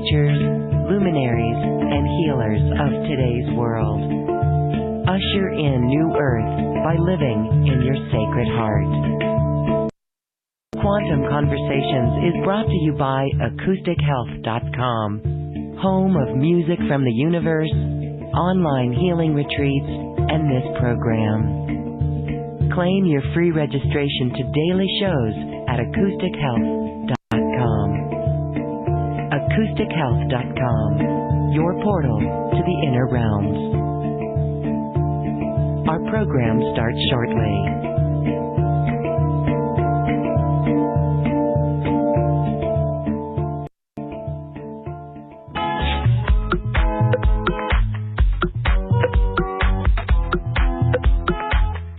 teachers, luminaries, and healers of today's world. Usher in new earth by living in your sacred heart. Quantum Conversations is brought to you by AcousticHealth.com, home of music from the universe, online healing retreats, and this program. Claim your free registration to daily shows at AcousticHealth.com. AcousticHealth.com, your portal to the inner realms. Our program starts shortly.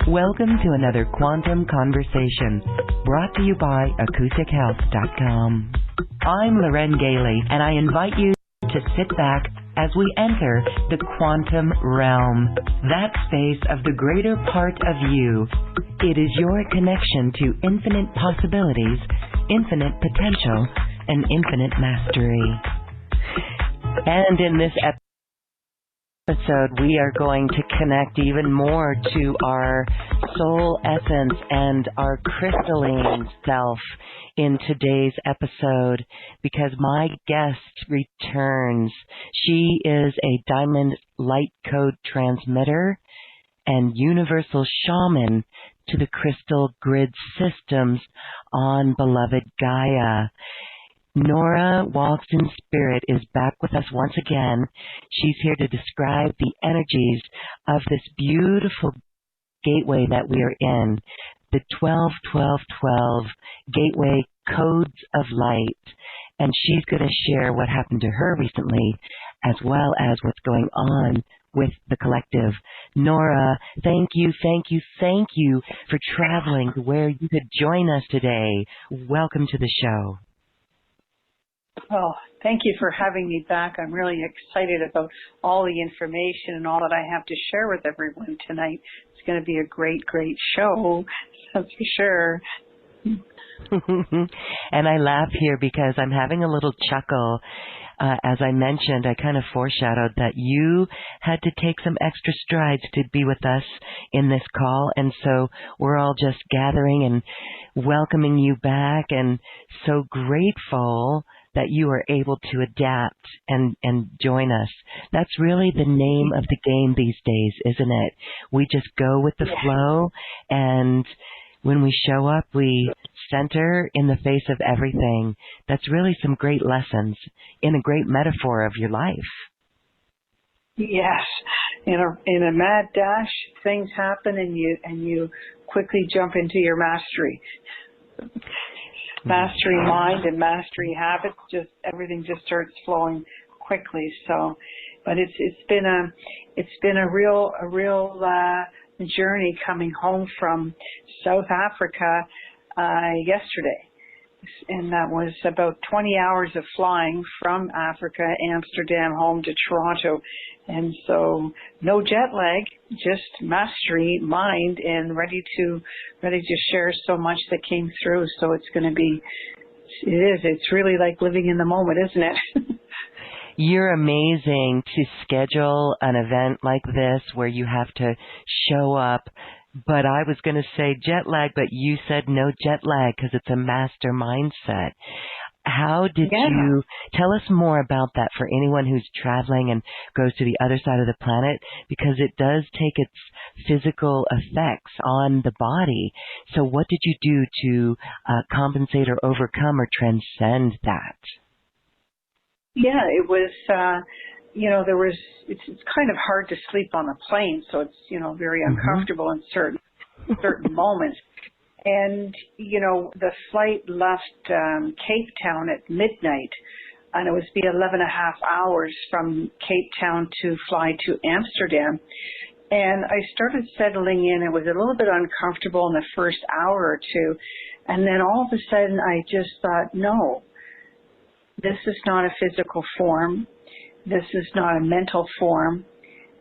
Welcome to another Quantum Conversation, brought to you by AcousticHealth.com. I'm Loren Gailey, and I invite you to sit back as we enter the quantum realm, that space of the greater part of you. It is your connection to infinite possibilities, infinite potential, and infinite mastery. And in this episode, we are going to connect even more to our soul essence and our crystalline self in today's episode, because my guest returns. She is a diamond light code transmitter and universal shaman to the crystal grid systems on beloved Gaia. Nora Walk in Spirit is back with us once again. She's here to describe the energies of this beautiful gateway that we are in, the 12-12-12 gateway codes of light. And she's going to share what happened to her recently, as well as what's going on with the collective. Nora, thank you for traveling to where you could join us today. Welcome to the show. Well, thank you for having me back. I'm really excited about all the information and all that I have to share with everyone tonight. It's going to be a great, great show, that's for sure. And I laugh here because I'm having a little chuckle. As I mentioned, I kind of foreshadowed that you had to take some extra strides to be with us in this call, and so we're all just gathering and welcoming you back, and so grateful that you are able to adapt and join us. That's really the name of the game these days, isn't it? We just go with the flow, and when we show up, we center in the face of everything. That's really some great lessons in a great metaphor of your life. Yes. In a mad dash, things happen and you quickly jump into your mastery. Mastery mind and mastery habits, just everything just starts flowing quickly. So, but it's been a real journey coming home from South Africa yesterday, and that was about 20 hours of flying from Africa, Amsterdam, home to Toronto, and so no jet lag, just mastery, mind, and ready to share so much that came through. So it's really like living in the moment, isn't it? You're amazing to schedule an event like this where you have to show up. But I was going to say jet lag, but you said no jet lag because it's a master mindset. How did you tell us more about that for anyone who's traveling and goes to the other side of the planet? Because it does take its physical effects on the body. So what did you do to compensate or overcome or transcend that? Yeah, it was, it's kind of hard to sleep on a plane, so it's, very uncomfortable in certain moments. And, the flight left Cape Town at midnight, and it was be 11 and a half hours from Cape Town to fly to Amsterdam. And I started settling in. It was a little bit uncomfortable in the first hour or two. And then all of a sudden I just thought, no, this is not a physical form. This is not a mental form.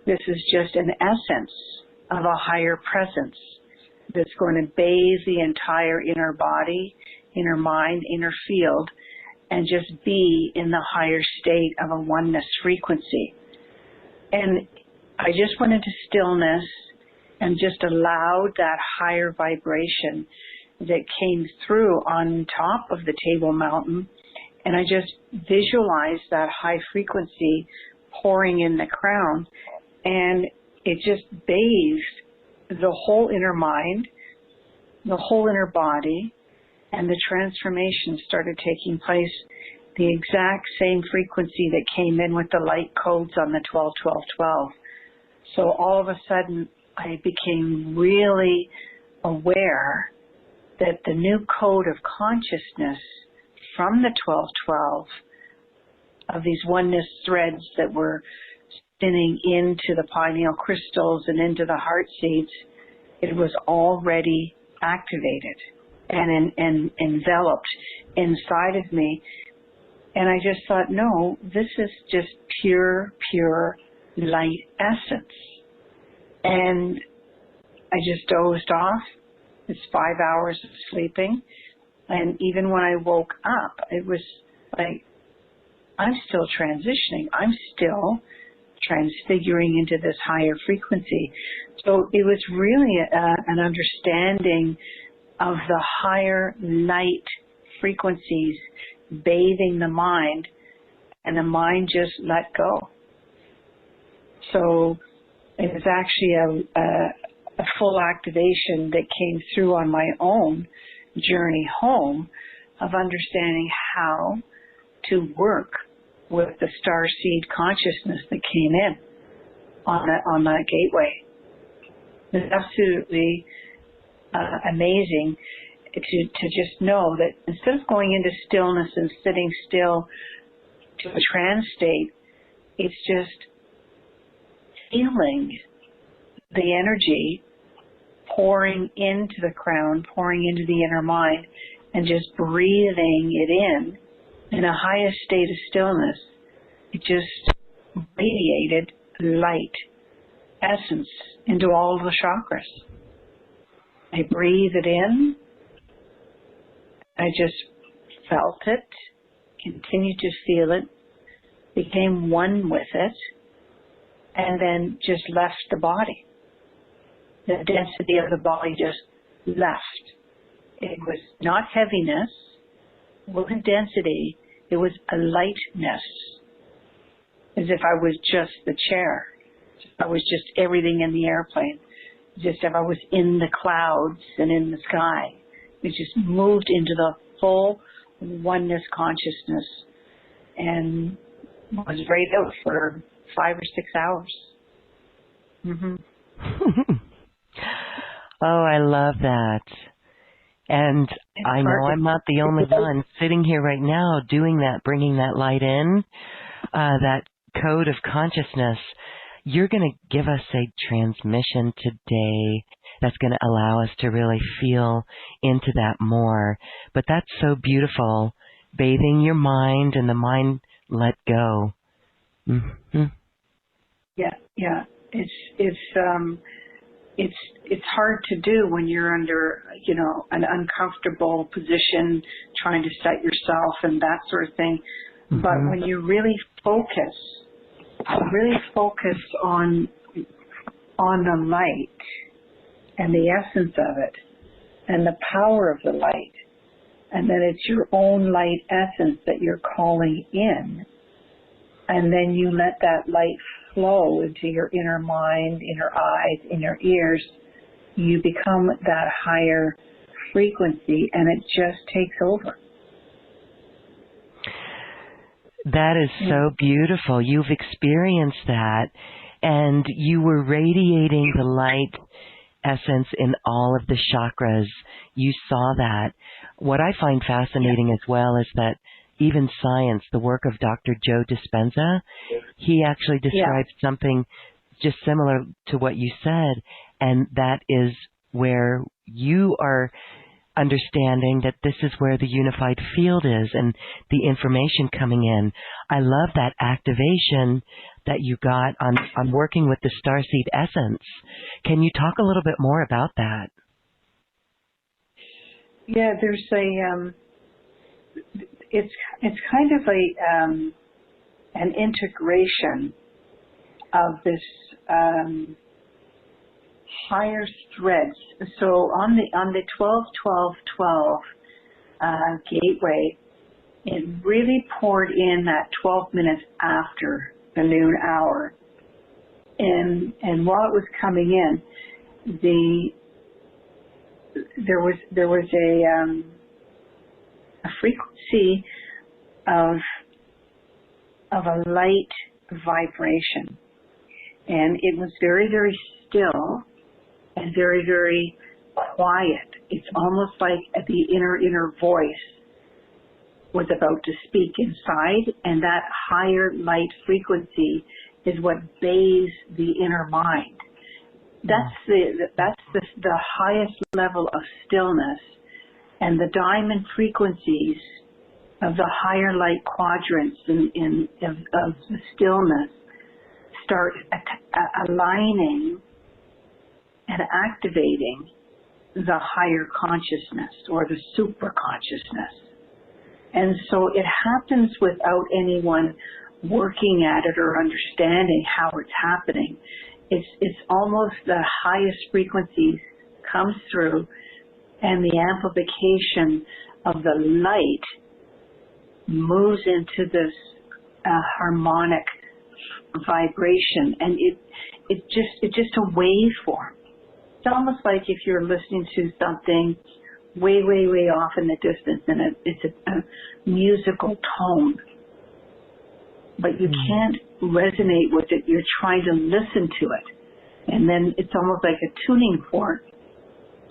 This is just an essence of a higher presence that's going to bathe the entire inner body, inner mind, inner field. and just be in the higher state of a oneness frequency. And I just went into stillness and just allowed that higher vibration that came through on top of the Table Mountain. And I just visualized that high frequency pouring in the crown. And it just bathed the whole inner mind, the whole inner body, and the transformation started taking place. The exact same frequency that came in with the light codes on the 12-12-12. So all of a sudden, I became really aware that the new code of consciousness from the 12-12 of these oneness threads that were spinning into the pineal crystals and into the heart seeds, it was already activated and enveloped inside of me. And I just thought, no, this is just pure light essence. And I just dozed off. It's 5 hours of sleeping. And even when I woke up, it was like, I'm still transitioning. I'm still transfiguring into this higher frequency. So it was really an understanding of the higher light frequencies bathing the mind, and the mind just let go. So it was actually a full activation that came through on my own journey home of understanding how to work with the starseed consciousness that came in on that gateway. It's absolutely amazing to just know that instead of going into stillness and sitting still to a trance state, it's just feeling the energy pouring into the crown, pouring into the inner mind, and just breathing it in a highest state of stillness. It just radiated light essence into all the chakras. I breathe it in. I just felt it, continued to feel it, became one with it, and then just left the body. The density of the body just left. It was not heaviness, it wasn't density, it was a lightness, as if I was just the chair. I was just everything in the airplane, just if I was in the clouds and in the sky. It just moved into the full oneness consciousness and was right out for 5 or 6 hours. Mm-hmm. Oh, I love that. And I know I'm not the only one sitting here right now doing that, bringing that light in, that code of consciousness. You're going to give us a transmission today that's going to allow us to really feel into that more. But that's so beautiful, bathing your mind and the mind let go. Mm-hmm. Yeah. It's hard to do when you're under, an uncomfortable position, trying to set yourself and that sort of thing. Mm-hmm. But when you really focus on the light and the essence of it and the power of the light, and then it's your own light essence that you're calling in, and then you let that light flow into your inner mind, inner eyes, inner ears, you become that higher frequency, and it just takes over. That is so beautiful. You've experienced that, and you were radiating the light essence in all of the chakras. You saw that. What I find fascinating as well is that even science, the work of Dr. Joe Dispenza, he actually describes something just similar to what you said, and that is where you are understanding that this is where the unified field is and the information coming in. I love that activation that you got on working with the starseed essence. Can you talk a little bit more about that? Yeah, it's kind of an integration of this higher threads. So on the 12-12-12 gateway, it really poured in that 12 minutes after the noon hour, and while it was coming in, there was a frequency of a light vibration, and it was very, very still and very, very quiet. It's almost like the inner voice was about to speak inside, and that higher light frequency is what bathes the inner mind. That's the highest level of stillness, and the diamond frequencies of the higher light quadrants of the stillness start aligning and activating the higher consciousness or the super consciousness. And so it happens without anyone working at it or understanding how it's happening. It's almost the highest frequencies comes through, and the amplification of the light moves into this harmonic vibration, and it's just a waveform. It's almost like if you're listening to something way, way, way off in the distance, and it's a musical tone, but you can't resonate with it. You're trying to listen to it, and then it's almost like a tuning fork.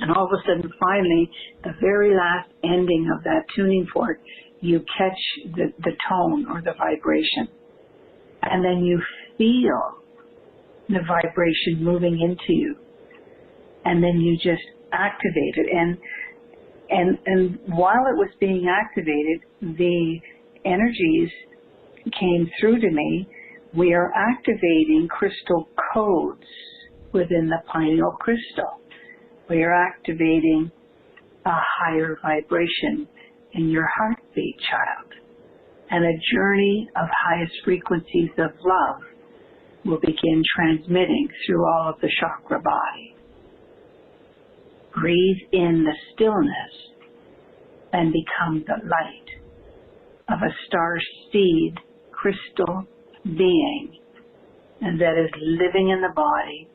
And all of a sudden, finally, the very last ending of that tuning fork, you catch the tone or the vibration, and then you feel the vibration moving into you, and then you just activate it. And while it was being activated, the energies came through to me. We are activating crystal codes within the pineal crystal. We are activating a higher vibration in your heartbeat, child. And a journey of highest frequencies of love will begin transmitting through all of the chakra body. Breathe in the stillness and become the light of a star seed crystal being, and that is living in the body,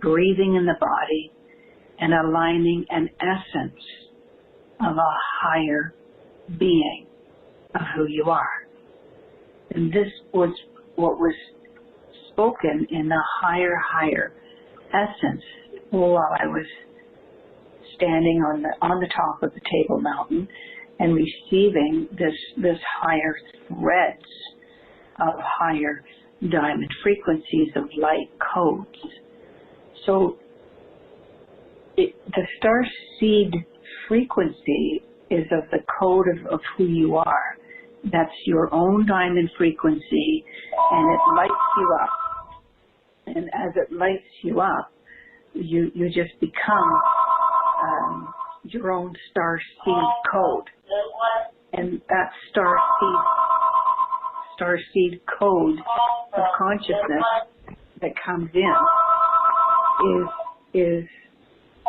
breathing in the body, and aligning an essence of a higher being of who you are. And this was what was spoken in the higher essence while I was standing on the top of the Table Mountain and receiving this higher threads of higher diamond frequencies of light codes. So the star seed frequency is of the code of who you are. That's your own diamond frequency, and it lights you up. And as it lights you up, you just become your own star seed code. And that star seed code of consciousness that comes in is a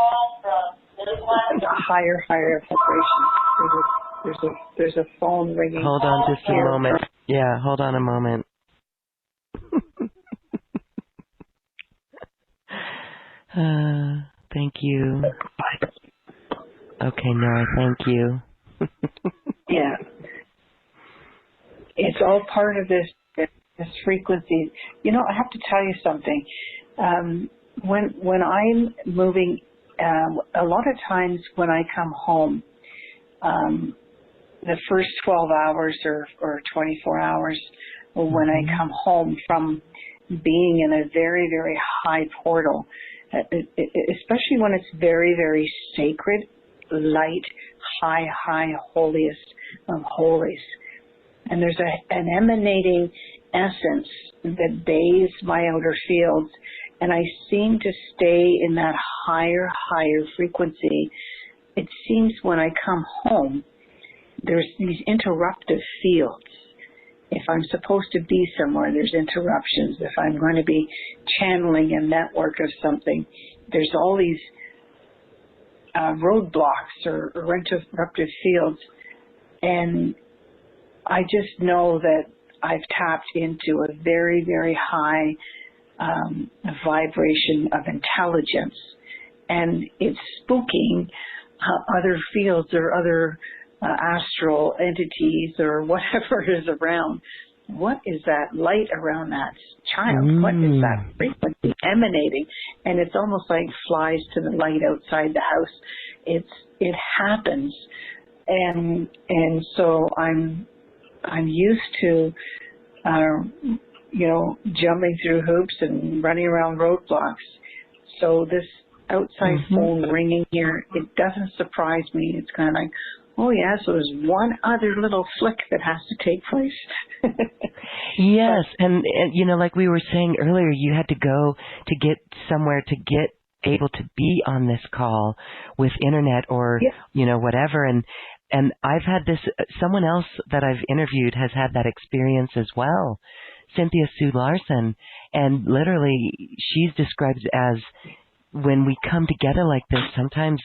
higher vibration. There's a phone ringing. Hold on just a moment. Yeah, hold on a moment. Thank you. Okay, Nora, thank you. Yeah. It's all part of this frequency. You know, I have to tell you something. When I'm moving, a lot of times when I come home, the first 12 hours or 24 hours, or when I come home from being in a very, very high portal, especially when it's very, very sacred, light, high, holiest of holies. And there's an emanating essence that bathes my outer fields, and I seem to stay in that higher frequency. It seems when I come home there's these interruptive fields. If I'm supposed to be somewhere, there's interruptions. If I'm going to be channeling a network of something, there's all these roadblocks or interruptive fields. And I just know that I've tapped into a very, very high vibration of intelligence. And it's spooking other fields or other astral entities or whatever is around. What is that light around that child? What is that frequency emanating? And it's almost like flies to the light outside the house. It happens, and so I'm used to jumping through hoops and running around roadblocks. So this outside phone ringing here, it doesn't surprise me. It's kind of like, oh yeah, so there's one other little flick that has to take place. Yes, and like we were saying earlier, you had to go to get somewhere to get able to be on this call with internet or, whatever. And I've had this, someone else that I've interviewed has had that experience as well, Cynthia Sue Larson. And literally, she's described as when we come together like this, sometimes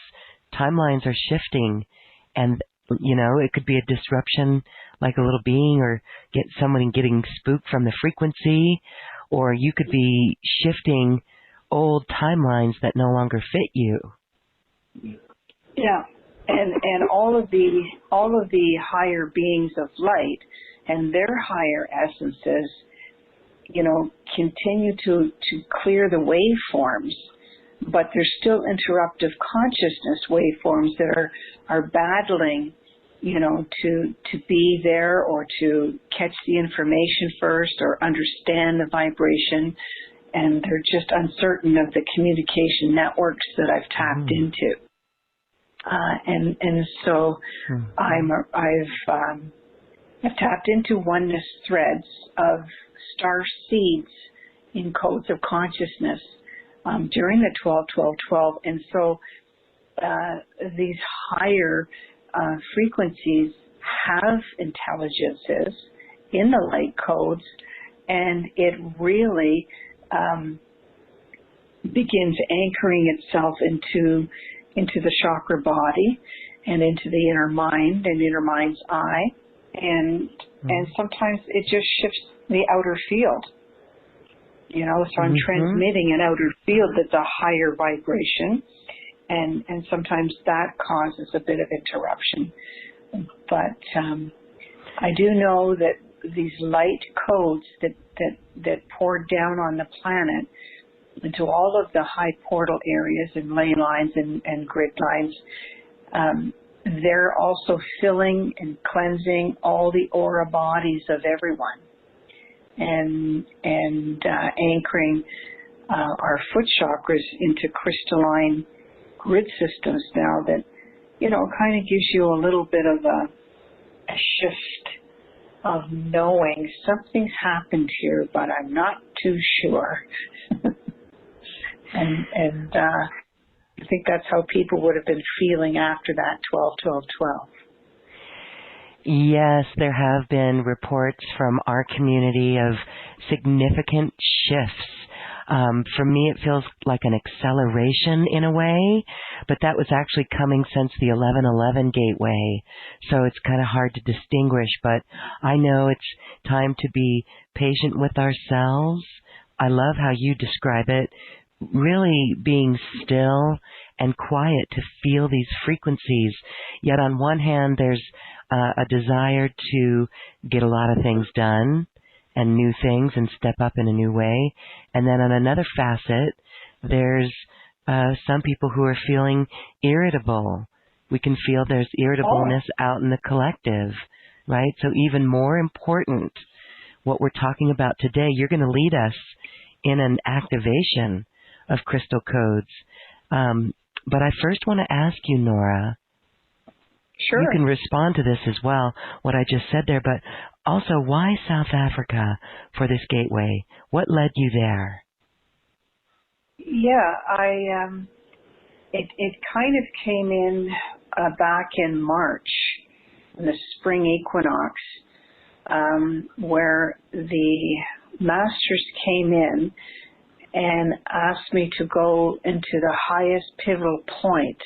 timelines are shifting. And, it could be a disruption like a little being or get someone getting spooked from the frequency, or you could be shifting old timelines that no longer fit you. Yeah. And all of the higher beings of light and their higher essences, continue to clear the waveforms, but there's still interruptive consciousness waveforms that are battling, to be there or to catch the information first or understand the vibration, and they're just uncertain of the communication networks that I've tapped into. And so I've tapped into oneness threads of star seeds in codes of consciousness during the 12-12-12. And so these higher frequencies have intelligences in the light codes, and it really begins anchoring itself into the chakra body and into the inner mind and inner mind's eye, and sometimes it just shifts the outer field. So I'm transmitting an outer field that's a higher vibration, and sometimes that causes a bit of interruption. But I do know that these light codes that pour down on the planet into all of the high portal areas and ley lines and grid lines, they're also filling and cleansing all the aura bodies of everyone, and anchoring our foot chakras into crystalline grid systems now that, kind of gives you a little bit of a shift of knowing something's happened here, but I'm not too sure. And I think that's how people would have been feeling after that 12-12-12. Yes, there have been reports from our community of significant shifts. For me, it feels like an acceleration in a way, but that was actually coming since the 1111 gateway, so it's kind of hard to distinguish, but I know it's time to be patient with ourselves. I love how you describe it, really being still and quiet to feel these frequencies. Yet on one hand, there's a desire to get a lot of things done and new things and step up in a new way. And then on another facet, there's some people who are feeling irritable. We can feel there's irritableness out in the collective, right? So even more important, what we're talking about today, you're going to lead us in an activation of crystal codes. But I first want to ask you, Nora. Sure. You can respond to this as well, what I just said there, but also why South Africa for this gateway? What led you there? Yeah, it kind of came in back in March in the spring equinox, where the masters came in and asked me to go into the highest pivotal point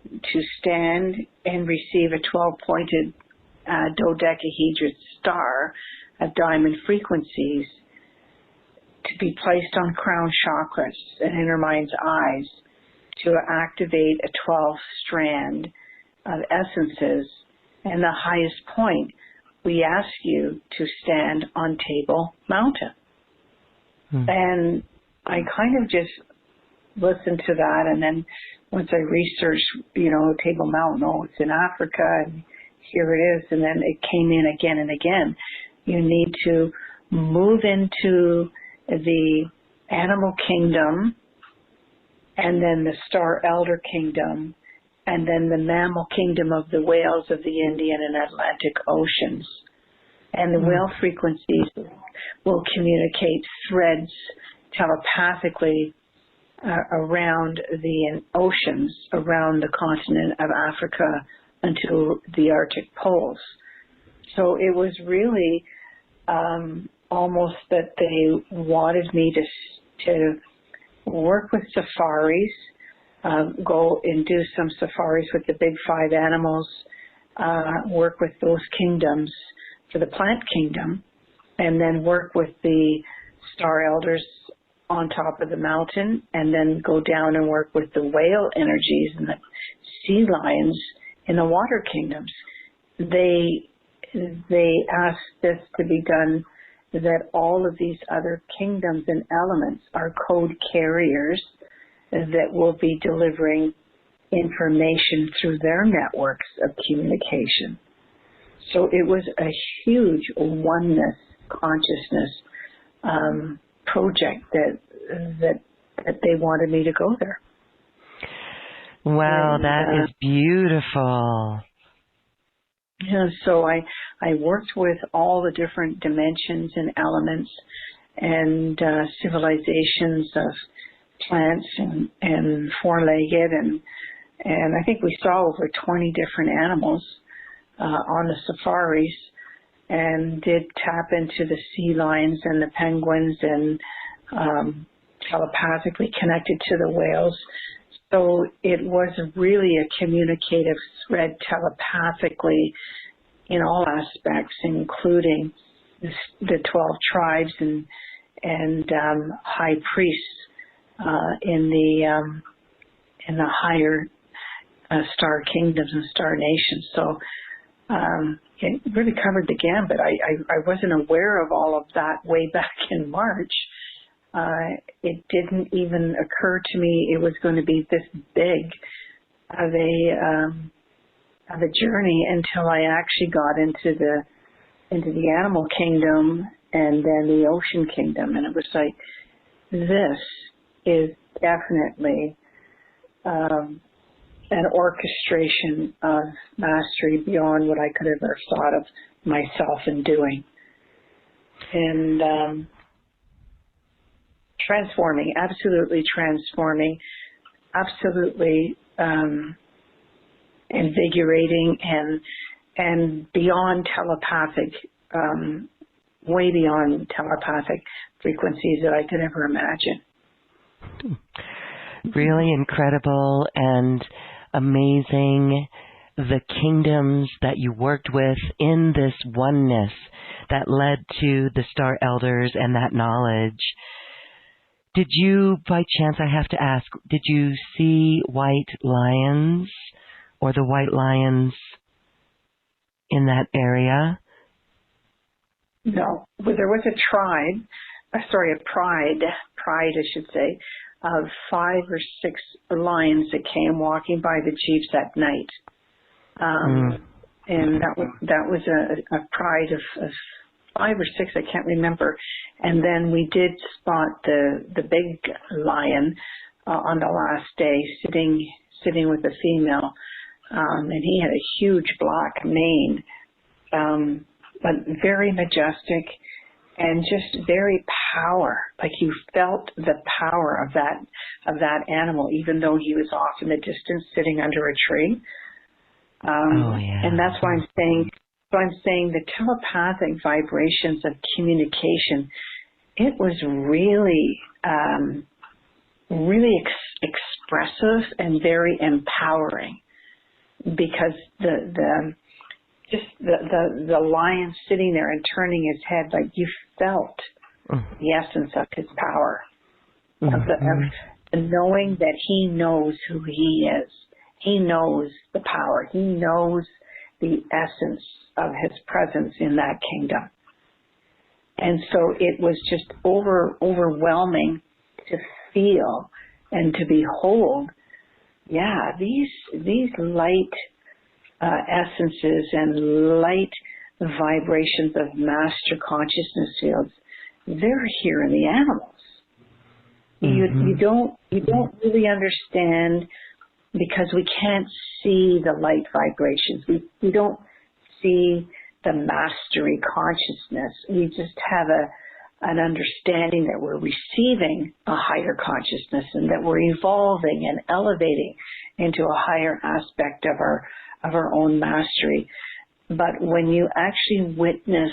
to stand and receive a 12-pointed dodecahedron star of diamond frequencies to be placed on crown chakras and inner mind's eyes to activate a 12-strand of essences. And the highest point, we ask you to stand on Table Mountain. And I kind of just listened to that, and then once I researched, Table Mountain, it's in Africa, and here it is, and then it came in again and again. You need to move into the animal kingdom, and then the star elder kingdom, and then the mammal kingdom of the whales of the Indian and Atlantic Oceans. And the whale frequencies will communicate threads telepathically around the oceans, around the continent of Africa until the Arctic poles. So it was really almost that they wanted me to work with safaris, go and do some safaris with the big 5 animals, work with those kingdoms for the plant kingdom, and then work with the star elders on top of the mountain, and then go down and work with the whale energies and the sea lions in the water kingdoms. They asked this to be done, that all of these other kingdoms and elements are code carriers that will be delivering information through their networks of communication. So it was a huge oneness consciousness project that they wanted me to go there. Wow, that is beautiful. Yeah, so I worked with all the different dimensions and elements and civilizations of plants and four-legged, and I think we saw over 20 different animals on the safaris, and did tap into the sea lions and the penguins, and telepathically connected to the whales. So it was really a communicative thread telepathically in all aspects, including the 12 tribes and high priests in the higher star kingdoms and star nations. So it really covered the gambit. I wasn't aware of all of that way back in March. It didn't even occur to me it was going to be this big of a journey until I actually got into the animal kingdom and then the ocean kingdom, and it was like, this is definitely an orchestration of mastery beyond what I could have ever thought of myself in doing. And transforming, absolutely transforming, absolutely invigorating and beyond telepathic, way beyond telepathic frequencies that I could ever imagine. Really incredible and amazing, the kingdoms that you worked with in this oneness that led to the star elders and that knowledge. Did you, by chance, I have to ask, did you see white lions or the white lions in that area? No. Well, there was a pride, I should say, of 5 or 6 lions that came walking by the chiefs at night. And that was a pride of 5 or 6, I can't remember. And then we did spot the big lion on the last day sitting with a female. And he had a huge black mane, but very majestic and just very like you felt the power of that animal, even though he was off in the distance sitting under a tree. And that's why I'm saying the telepathic vibrations of communication, it was really, really expressive and very empowering, because the lion sitting there and turning his head, like you felt the essence of his power, of knowing that he knows who he is. He knows the power. He knows the essence of his presence in that kingdom. And so it was just overwhelming to feel and to behold, these light essences and light vibrations of master consciousness fields, they're here in the animals. You don't really understand, because we can't see the light vibrations. We don't see the mastery consciousness. We just have an understanding that we're receiving a higher consciousness and that we're evolving and elevating into a higher aspect of our own mastery. But when you actually witness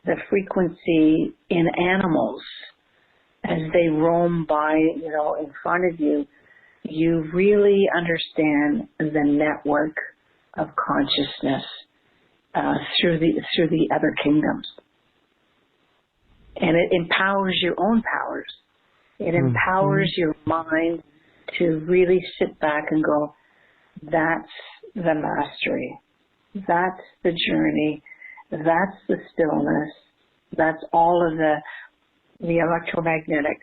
the frequency in animals as they roam by, in front of you, you really understand the network of consciousness through the other kingdoms. And it empowers your own powers. It empowers your mind to really sit back and go, that's the mastery. That's the journey. That's the stillness. That's all of the electromagnetic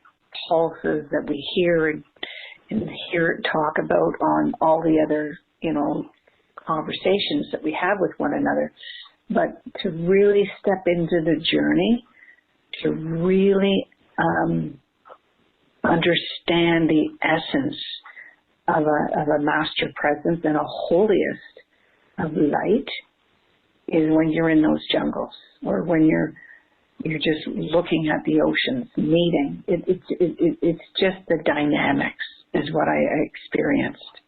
pulses that we hear and hear it talk about on all the other, conversations that we have with one another. But to really step into the journey, to really understand the essence of a master presence and a holiest of light, is when you're in those jungles, or when you're just looking at the oceans meeting. It's just the dynamics is what I experienced.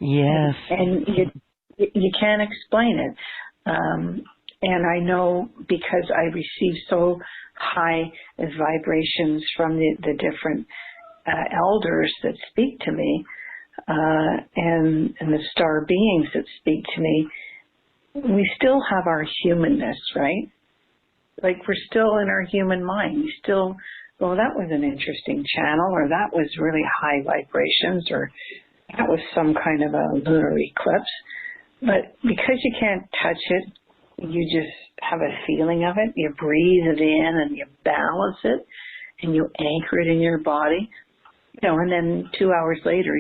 Yes. And you can't explain it. And I know, because I receive so high vibrations from the different elders that speak to me, and the star beings that speak to me, we still have our humanness, right? Like, we're still in our human mind. We still, well, that was an interesting channel, or that was really high vibrations, or that was some kind of a lunar eclipse. But because you can't touch it, you just have a feeling of it. You breathe it in and you balance it and you anchor it in your body. And then 2 hours later,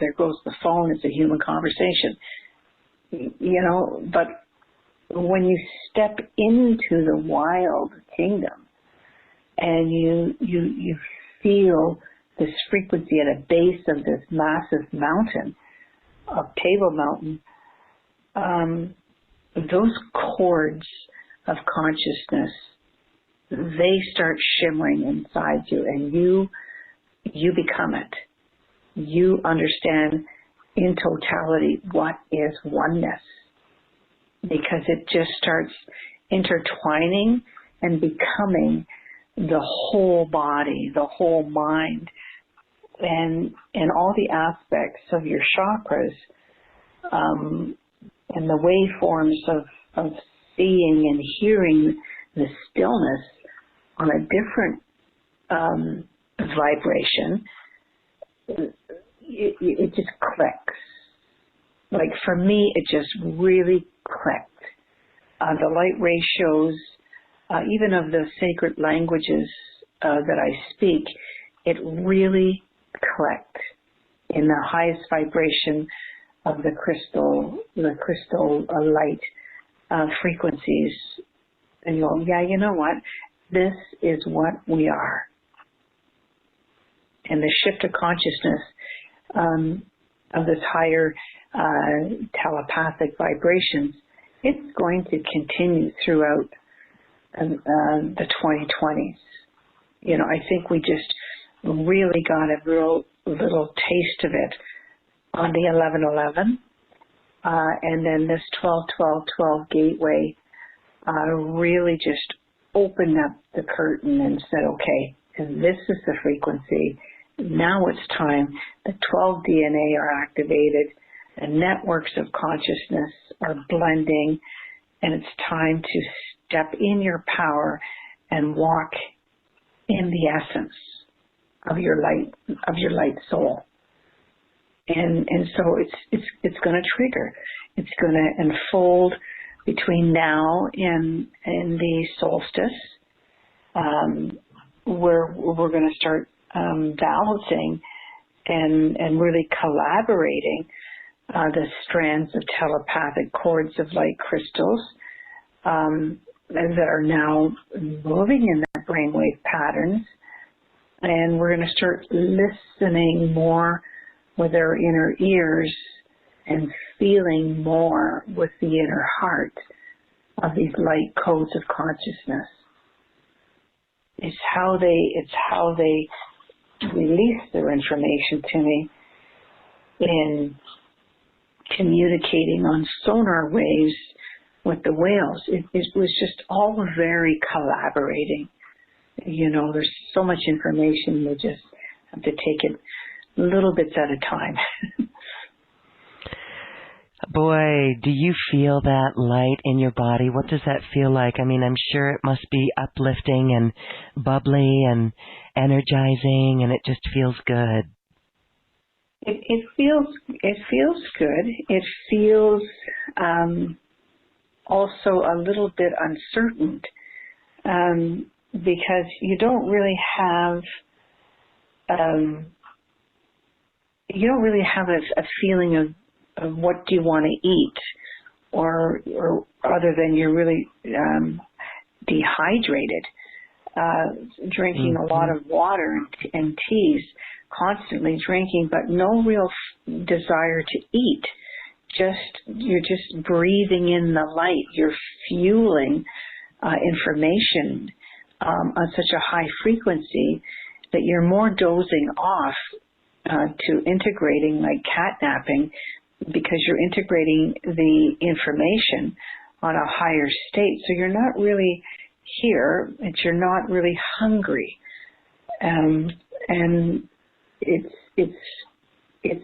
there goes the phone. It's a human conversation. But when you step into the wild kingdom and you feel this frequency at a base of this massive mountain, of Table Mountain, those chords of consciousness, they start shimmering inside you, and you become it. You understand in totality what is oneness, because it just starts intertwining and becoming the whole body, the whole mind, and all the aspects of your chakras, and the waveforms of seeing and hearing the stillness on a different vibration. It just clicks. Like, for me, it just really clicked. The light ratios, even of the sacred languages that I speak, it really clicked in the highest vibration of the crystal light frequencies. And you go, yeah, you know what? This is what we are. And the shift of consciousness of this higher telepathic vibrations, it's going to continue throughout the 2020s. I think we just really got a real little taste of it on the 1111. And then this 12-12-12 gateway really just opened up the curtain and said, okay, this is the frequency. Now it's time. The 12 DNA are activated. The networks of consciousness are blending, and it's time to step in your power and walk in the essence of your light soul. And so it's going to trigger. It's going to unfold between now and the solstice, where we're going to start balancing and really collaborating the strands of telepathic cords of light crystals that are now moving in their brainwave patterns. And we're going to start listening more with our inner ears and feeling more with the inner heart of these light codes of consciousness. It's how they release their information to me in communicating on sonar waves with the whales. It was just all very collaborating. You know, there's so much information, we just have to take it little bits at a time. Boy, do you feel that light in your body? What does that feel like? I mean, I'm sure it must be uplifting and bubbly and energizing, and it just feels good. It feels good. It feels also a little bit uncertain, because you don't really have a feeling of what do you want to eat, or other than you're really dehydrated, drinking a lot of water and teas, constantly drinking, but no real desire to eat. You're just breathing in the light. You're fueling information on such a high frequency that you're more dozing off to integrating, like catnapping, because you're integrating the information on a higher state. So you're not really here, and you're not really hungry. And it's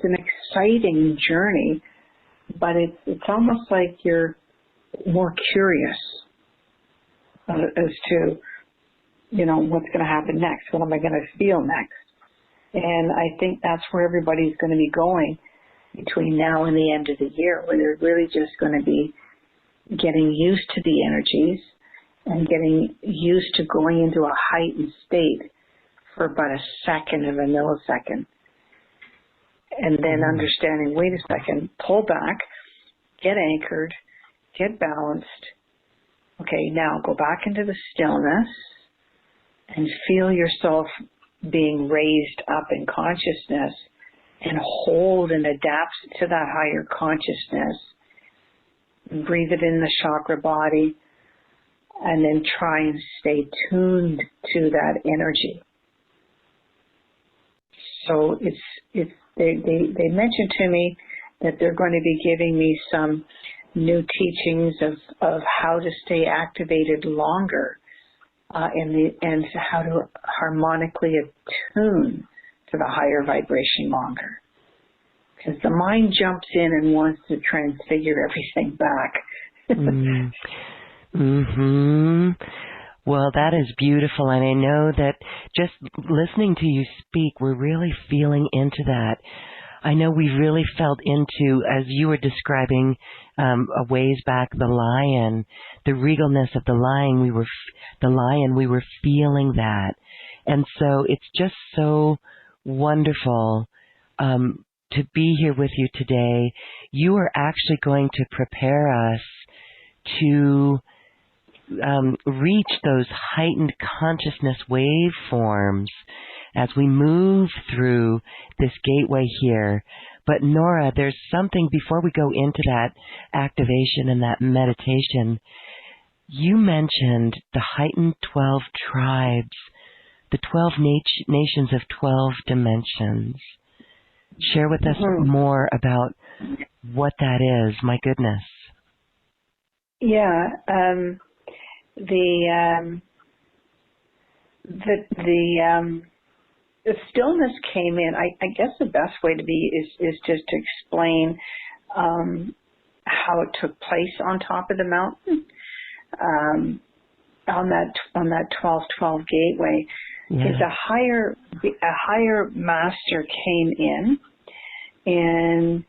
an exciting journey, but it's almost like you're more curious as to, what's going to happen next. What am I going to feel next? And I think that's where everybody's going to be going between now and the end of the year, where they're really just going to be getting used to the energies and getting used to going into a heightened state for about a second of a millisecond. And then understanding, wait a second, pull back, get anchored, get balanced. Okay, now go back into the stillness and feel yourself being raised up in consciousness, and hold and adapt to that higher consciousness. Breathe it in the chakra body, and then try and stay tuned to that energy. So they mentioned to me that they're going to be giving me some new teachings of how to stay activated longer, and how to harmonically attune to the higher vibration longer. Because the mind jumps in and wants to transfigure everything back. Well, that is beautiful, and I know that just listening to you speak, we're really feeling into that. I know we really felt into, as you were describing a ways back, the lion, the regalness of the lion. We were feeling that, and so it's just so wonderful to be here with you today. You are actually going to prepare us to reach those heightened consciousness waveforms as we move through this gateway here. But Nora, there's something before we go into that activation and that meditation. You mentioned the heightened 12 tribes, the 12 nations of 12 dimensions. Share with us more about what that is. My goodness. Yeah. The stillness came in. I guess the best way to be is just to explain how it took place on top of the mountain, on that 1212 gateway. Yeah. Is a higher master came in, and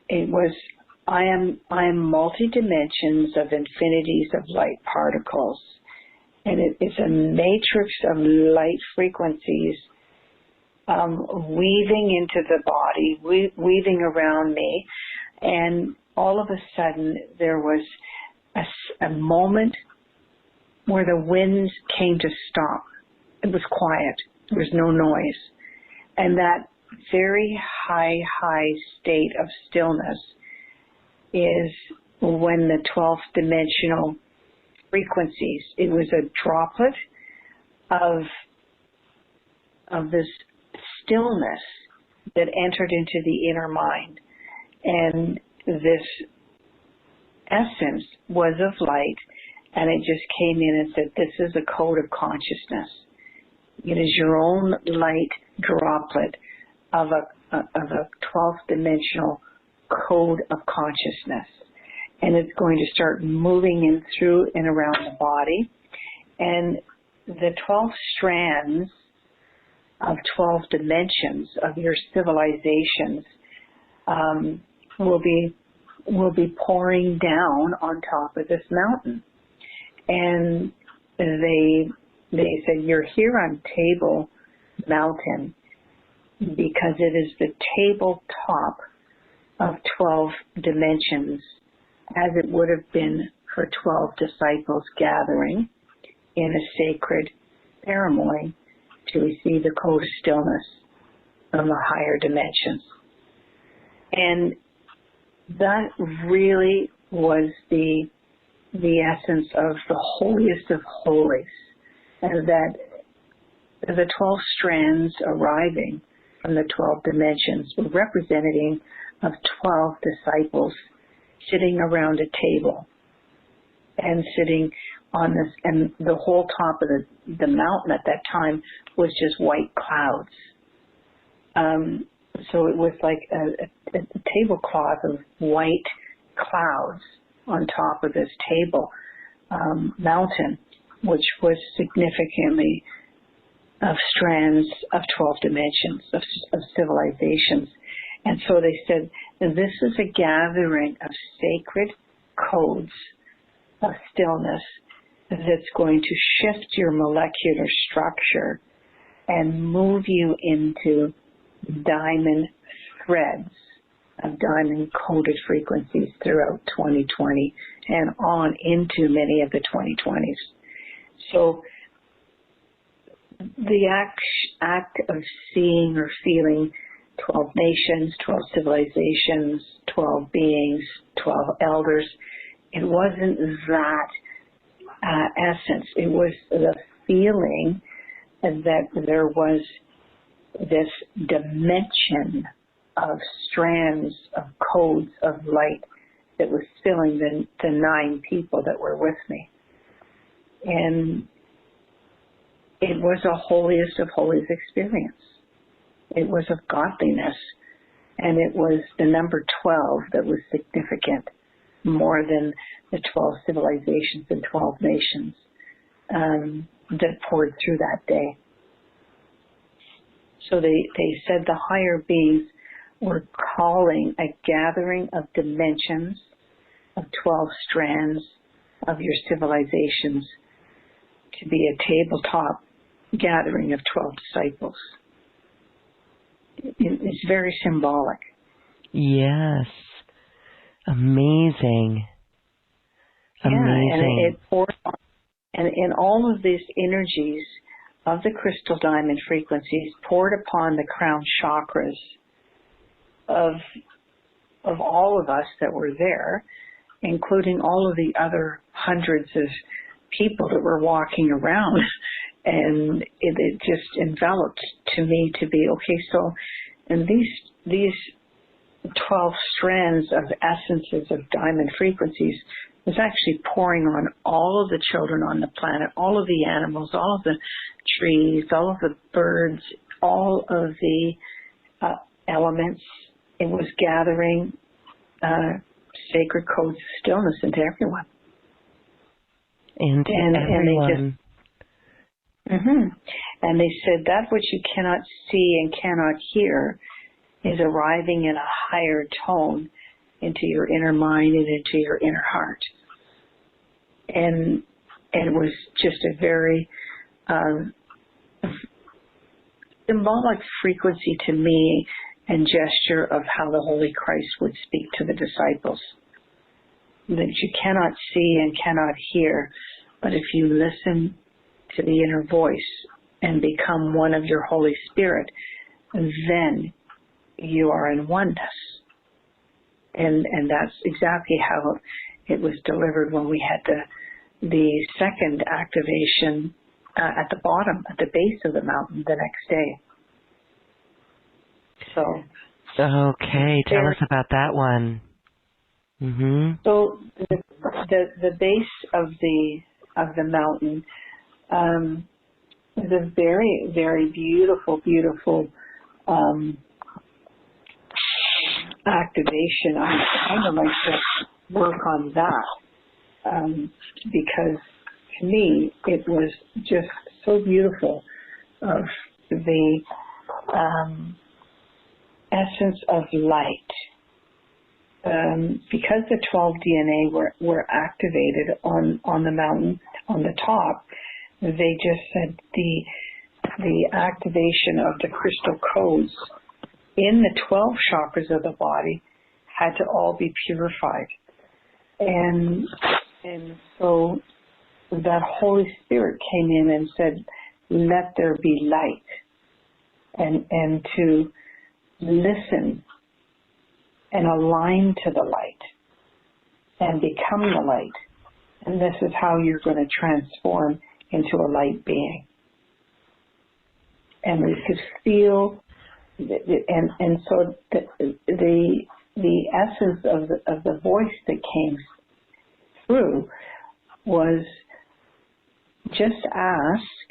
it was, I am multi dimensions of infinities of light particles, and it's a matrix of light frequencies weaving into the body, weaving around me, and all of a sudden there was a moment where the winds came to stop. It was quiet. There was no noise. And that very high state of stillness is when the 12th dimensional frequencies, it was a droplet of this stillness that entered into the inner mind. And this essence was of light, and it just came in and said, this is a code of consciousness. It is your own light droplet of a 12th dimensional code of consciousness. And it's going to start moving in through and around the body. And the 12 strands of 12 dimensions of your civilizations will be pouring down on top of this mountain. And they said, you're here on Table Mountain because it is the tabletop of 12 dimensions, as it would have been for 12 disciples gathering in a sacred ceremony to receive the code of stillness from the higher dimensions. And that really was the essence of the holiest of holies, and that the 12 strands arriving from the 12 dimensions were representing of 12 disciples sitting around a table and sitting on this, and the whole top of the mountain at that time was just white clouds. So it was like a tablecloth of white clouds on top of this table mountain, which was significantly of strands of 12 dimensions of civilizations. And so they said, this is a gathering of sacred codes of stillness that's going to shift your molecular structure and move you into diamond threads of diamond coded frequencies throughout 2020 and on into many of the 2020s. So the act of seeing or feeling 12 nations, 12 civilizations, 12 beings, 12 elders, it wasn't that essence. It was the feeling that there was this dimension of strands of codes of light that was filling the 9 people that were with me. And it was a holiest of holies experience. It was of godliness, and it was the number 12 that was significant, more than the 12 civilizations and 12 nations that poured through that day. So they said the higher beings were calling a gathering of dimensions of 12 strands of your civilizations to be a tabletop gathering of 12 disciples. It's very symbolic. Yes. Amazing. Amazing. Yeah, and it poured on. And in all of these energies of the crystal diamond frequencies poured upon the crown chakras of all of us that were there, including all of the other hundreds of people that were walking around. And it just enveloped to me to be, okay, so And these 12 strands of essences of diamond frequencies was actually pouring on all of the children on the planet, all of the animals, all of the trees, all of the birds, all of the elements. It was gathering sacred codes of stillness into everyone. And everyone. And they said that which you cannot see and cannot hear is arriving in a higher tone into your inner mind and into your inner heart. And it was just a very symbolic frequency to me and gesture of how the Holy Christ would speak to the disciples. That you cannot see and cannot hear, but if you listen to the inner voice and become one of your Holy Spirit, then you are in oneness. And that's exactly how it was delivered when we had the second activation at the bottom, at the base of the mountain the next day. So. Okay, tell us about that one. So the base of the mountain is a very, very beautiful activation. I kind of like to work on that because to me it was just so beautiful of the essence of light. Because the 12 DNA were activated on the mountain, on the top, they just said the activation of the crystal codes in the 12 chakras of the body had to all be purified. And so that Holy Spirit came in and said, let there be light. And to listen and align to the light and become the light. And this is how you're going to transform into a light being. And we could feel, and so the essence of the voice that came through was just ask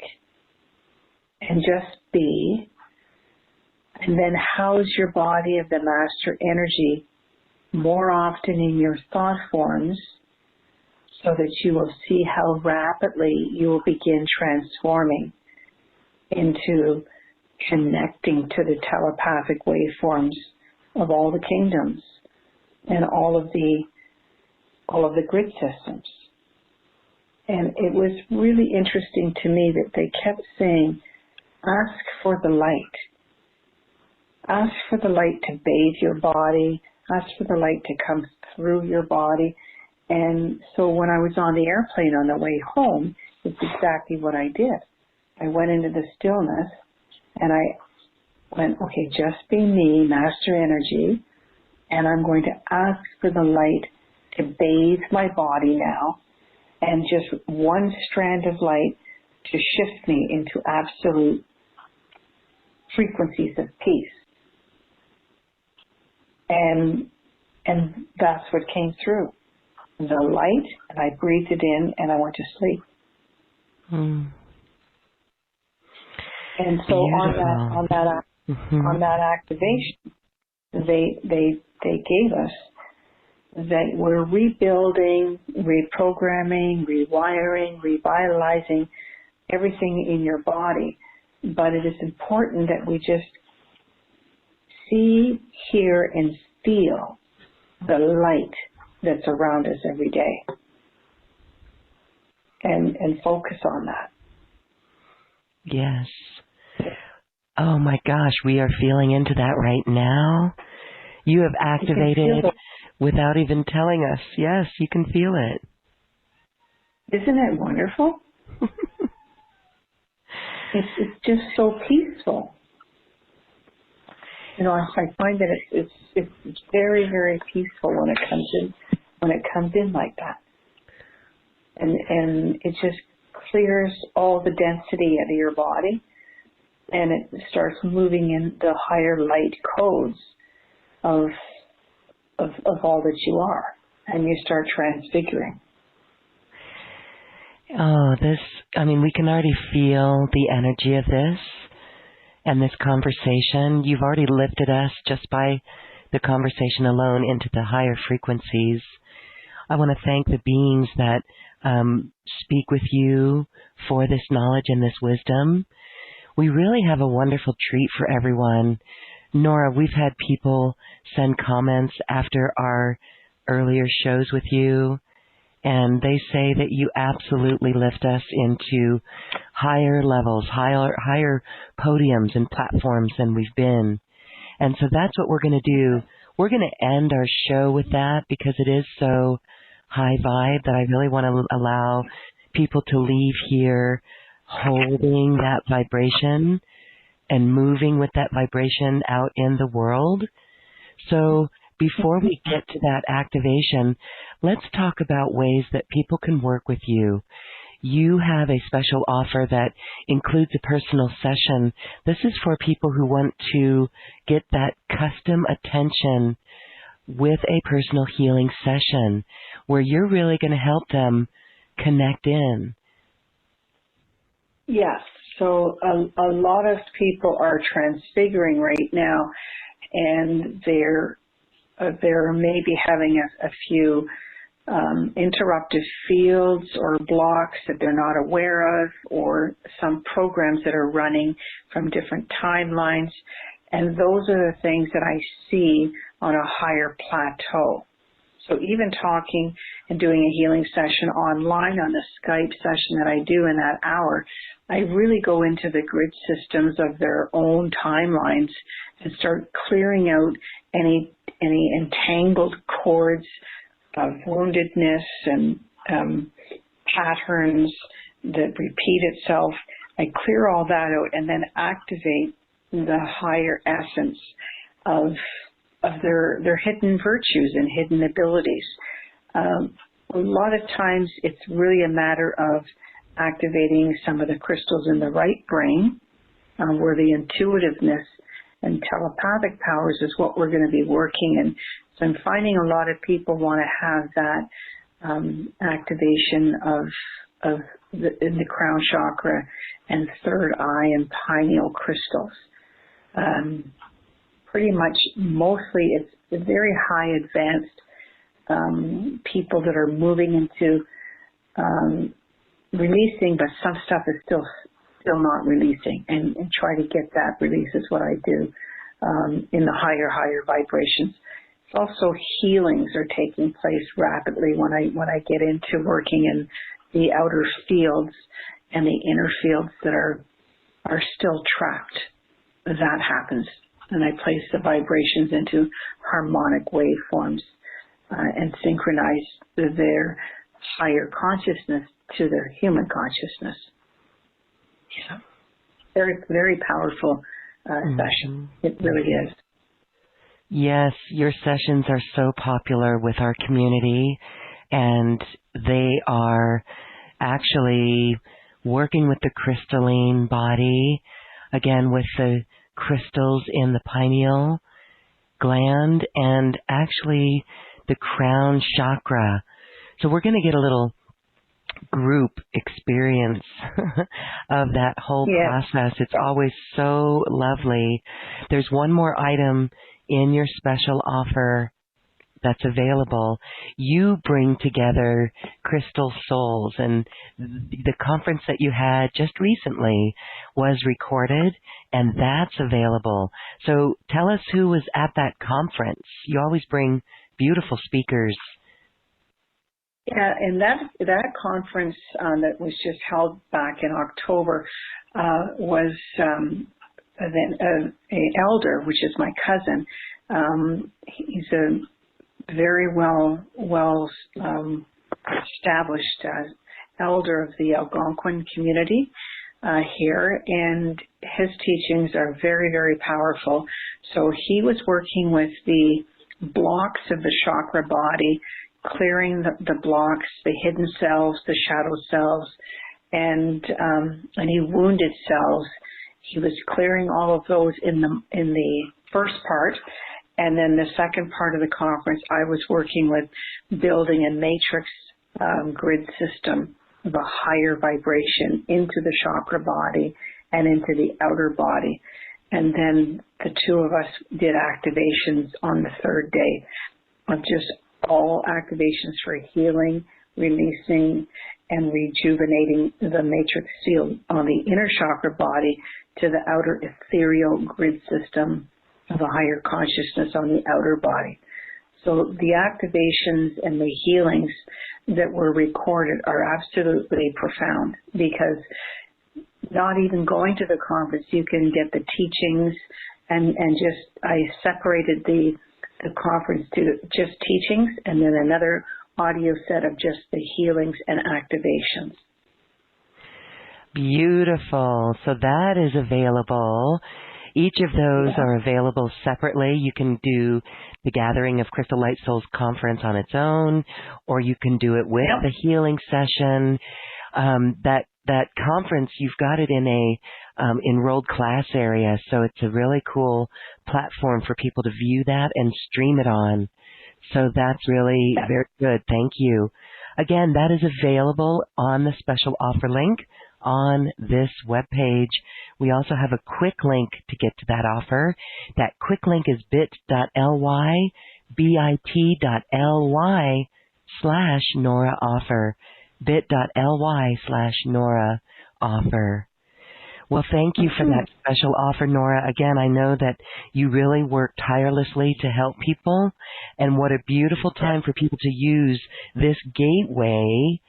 and just be, and then house your body of the master energy more often in your thought forms so that you will see how rapidly you will begin transforming into connecting to the telepathic waveforms of all the kingdoms and all of the grid systems. And it was really interesting to me that they kept saying, ask for the light. Ask for the light to bathe your body. Ask for the light to come through your body. And so when I was on the airplane on the way home, it's exactly what I did. I went into the stillness and I went, okay, just be me, master energy, and I'm going to ask for the light to bathe my body now, and just one strand of light to shift me into absolute frequencies of peace. And that's what came through. The light, and I breathed it in, and I went to sleep. And so on that activation, they gave us that we're rebuilding, reprogramming, rewiring, revitalizing everything in your body. But it is important that we just see, hear, and feel the light that's around us every day. And focus on that. Yes. Oh my gosh, we are feeling into that right now. You have activated without even telling us. Yes, you can feel it. Isn't it wonderful? It's just so peaceful. You know, I find that it's very, very peaceful when it comes in like that. And it just clears all the density out of your body. and it starts moving in the higher light codes of all that you are, and you start transfiguring. Oh, we can already feel the energy of this and this conversation. You've already lifted us just by the conversation alone into the higher frequencies. I want to thank the beings that speak with you for this knowledge and this wisdom. We really have a wonderful treat for everyone. Nora, we've had people send comments after our earlier shows with you, and they say that you absolutely lift us into higher levels, higher podiums and platforms than we've been. And so that's what we're going to do. We're going to end our show with that because it is so high vibe that I really want to allow people to leave here holding that vibration and moving with that vibration out in the world. So before we get to that activation, let's talk about ways that people can work with you. You have a special offer that includes a personal session. This is for people who want to get that custom attention with a personal healing session where you're really going to help them connect in. Yes. So a lot of people are transfiguring right now, and they're maybe having a few interrupted fields or blocks that they're not aware of, or some programs that are running from different timelines. And those are the things that I see on a higher plateau. So even talking and doing a healing session online on the Skype session that I do in that hour, I really go into the grid systems of their own timelines and start clearing out any entangled cords of woundedness and patterns that repeat itself. I clear all that out and then activate the higher essence of their hidden virtues and hidden abilities. A lot of times it's really a matter of activating some of the crystals in the right brain, where the intuitiveness and telepathic powers is what we're going to be working in. So I'm finding a lot of people want to have that activation of the crown chakra and third eye and pineal crystals. Pretty much, mostly it's very high advanced people that are moving into releasing, but some stuff is still not releasing, and try to get that release is what I do in the higher vibrations. It's also healings are taking place rapidly when I get into working in the outer fields and the inner fields that are still trapped. That happens, and I place the vibrations into harmonic waveforms and synchronize their higher consciousness to their human consciousness. Yeah, very, very powerful session. It really is. Yes, your sessions are so popular with our community, and they are actually working with the crystalline body, again with the crystals in the pineal gland and actually the crown chakra. So we're going to get a little group experience of that whole process. It's always so lovely. There's one more item in your special offer that's available. You bring together crystal souls, and the conference that you had just recently was recorded, and that's available. So tell us who was at that conference. You always bring beautiful speakers. Yeah, and that conference that was just held back in October was an elder, which is my cousin. He's a very well established elder of the Algonquin community here, and his teachings are very, very powerful. So he was working with the blocks of the chakra body, clearing the blocks, the hidden selves, the shadow selves, and any wounded cells he was clearing all of those in the first part. And then the second part of the conference, I was working with building a matrix grid system of a higher vibration into the chakra body and into the outer body. And then the two of us did activations on the third day of just all activations for healing, releasing, and rejuvenating the matrix field on the inner chakra body to the outer ethereal grid system of a higher consciousness on the outer body. So the activations and the healings that were recorded are absolutely profound, because not even going to the conference, you can get the teachings and just, I separated the conference to just teachings and then another audio set of just the healings and activations. Beautiful. So that is available. Each of those are available separately. You can do the Gathering of Crystal Light Souls conference on its own, or you can do it with the healing session. That conference, you've got it in a enrolled class area, so it's a really cool platform for people to view that and stream it on. So that's really very good. Thank you. Again, that is available on the special offer link on this webpage. We also have a quick link to get to that offer. That quick link is bit.ly/Nora offer. bit.ly/Nora offer. Well, thank you for that special offer, Nora. Again, I know that you really work tirelessly to help people, and what a beautiful time for people to use this gateway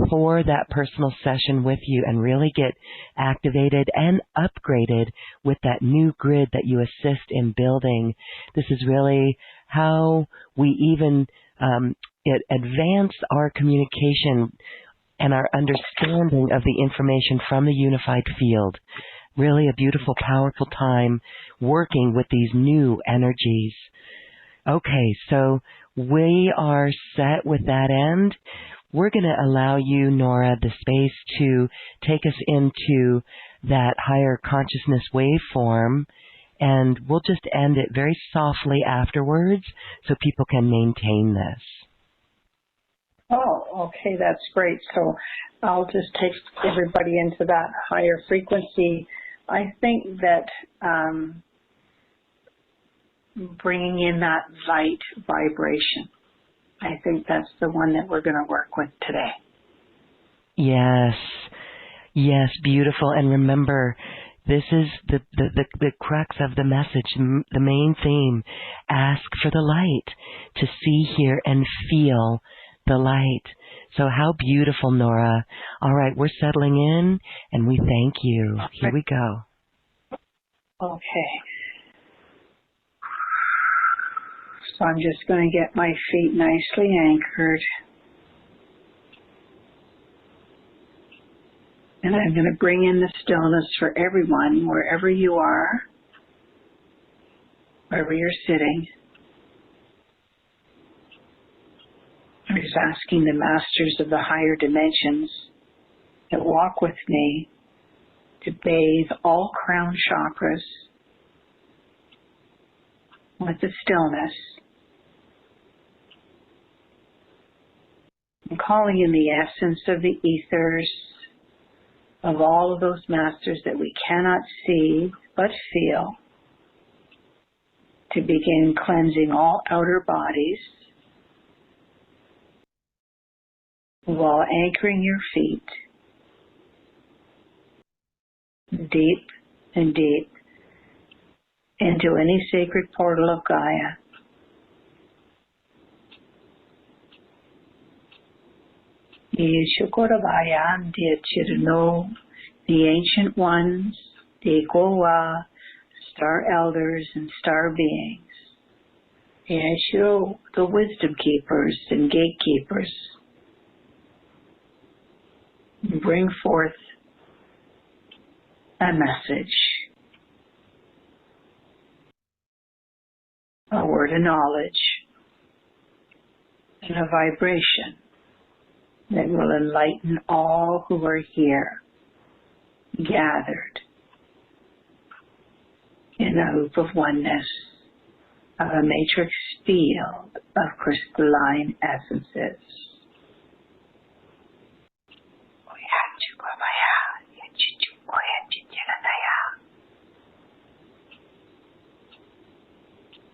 for that personal session with you and really get activated and upgraded with that new grid that you assist in building. This is really how we even advance our communication and our understanding of the information from the unified field. Really a beautiful, powerful time working with these new energies. Okay, so we are set with that end. We're going to allow you, Nora, the space to take us into that higher consciousness waveform, and we'll just end it very softly afterwards so people can maintain this. Oh, okay, that's great. So I'll just take everybody into that higher frequency. I think that bringing in that light vibration, I think that's the one that we're going to work with today. Yes, yes, beautiful. And remember, this is the crux of the message, the main theme. Ask for the light, to see, hear, and feel the light. So how beautiful, Nora. All right, we're settling in, and we thank you. Here we go. Okay. So I'm just going to get my feet nicely anchored. And I'm going to bring in the stillness for everyone, wherever you are, wherever you're sitting. I'm just asking the masters of the higher dimensions that walk with me to bathe all crown chakras with the stillness. I'm calling in the essence of the ethers of all of those masters that we cannot see but feel, to begin cleansing all outer bodies while anchoring your feet deep and deep into any sacred portal of Gaia. Yeshukoravaya, Diachirno, the ancient ones, the Goa, star elders and star beings. Yeshu, the wisdom keepers and gatekeepers. Bring forth a message, a word of knowledge, and a vibration that will enlighten all who are here, gathered in a loop of oneness of a matrix field of crystalline essences.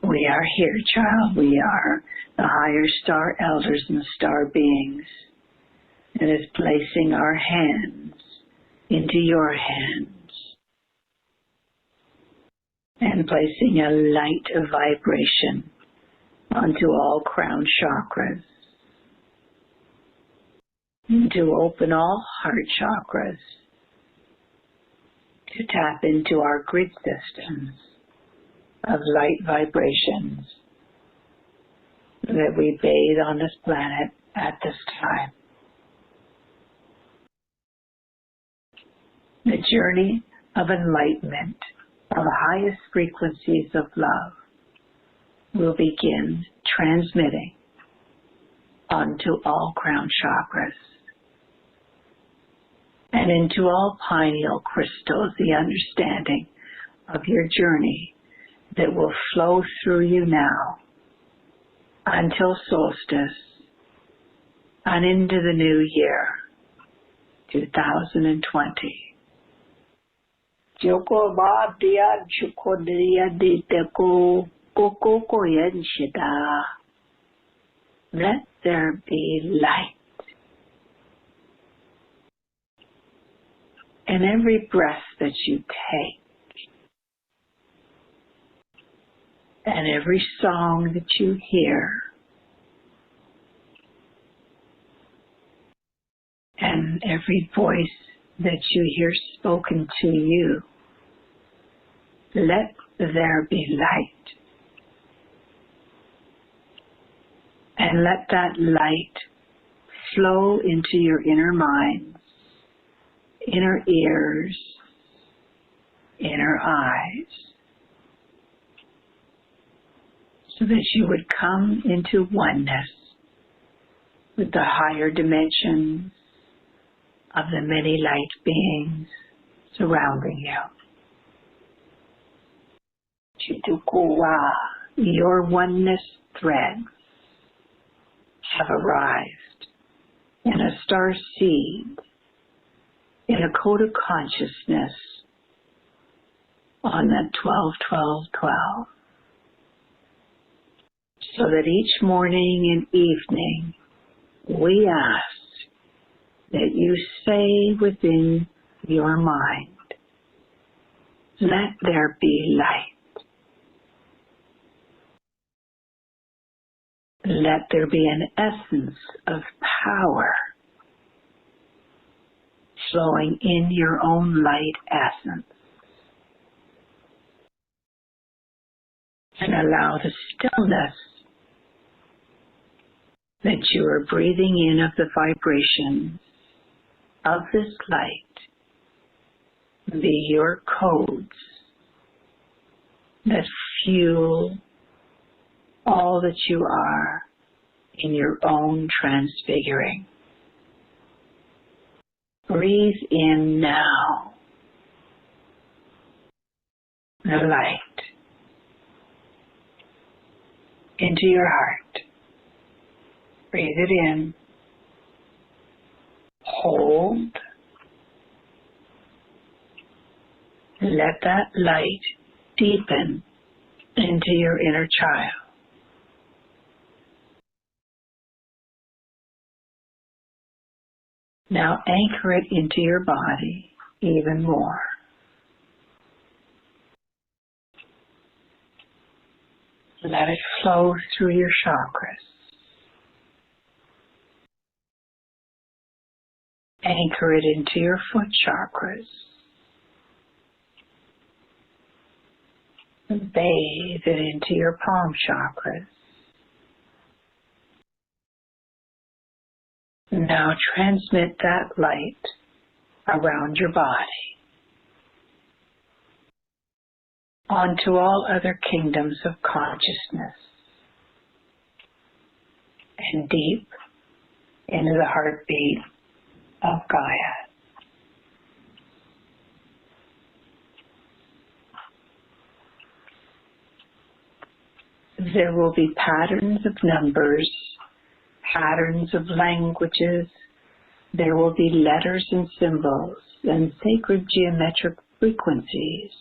We are here, child. We are the higher star elders and star beings. It is placing our hands into your hands and placing a light vibration onto all crown chakras, and to open all heart chakras, to tap into our grid systems of light vibrations that we bathe on this planet at this time. The journey of enlightenment of the highest frequencies of love will begin transmitting onto all crown chakras and into all pineal crystals, the understanding of your journey that will flow through you now until solstice and into the new year, 2020. Joko ba dia chuko dia diteko koko koyen shida. Let there be light. And every breath that you take, and every song that you hear, and every voice that you hear spoken to you, let there be light. And let that light flow into your inner minds, inner ears, inner eyes, so that you would come into oneness with the higher dimensions of the many light beings surrounding you. Chitukuwa, your oneness threads have arrived in a star seed, in a code of consciousness on the 12-12-12, so that each morning and evening we ask that you say within your mind, let there be light. Let there be an essence of power flowing in your own light essence. And allow the stillness that you are breathing in of the vibrations of this light be your codes that fuel all that you are in your own transfiguring. Breathe in now the light into your heart. Breathe it in. Hold. Let that light deepen into your inner child. Now anchor it into your body even more. Let it flow through your chakras. Anchor it into your foot chakras. Bathe it into your palm chakras. Now transmit that light around your body onto all other kingdoms of consciousness and deep into the heartbeat of Gaia. There will be patterns of numbers, patterns of languages. There will be letters and symbols and sacred geometric frequencies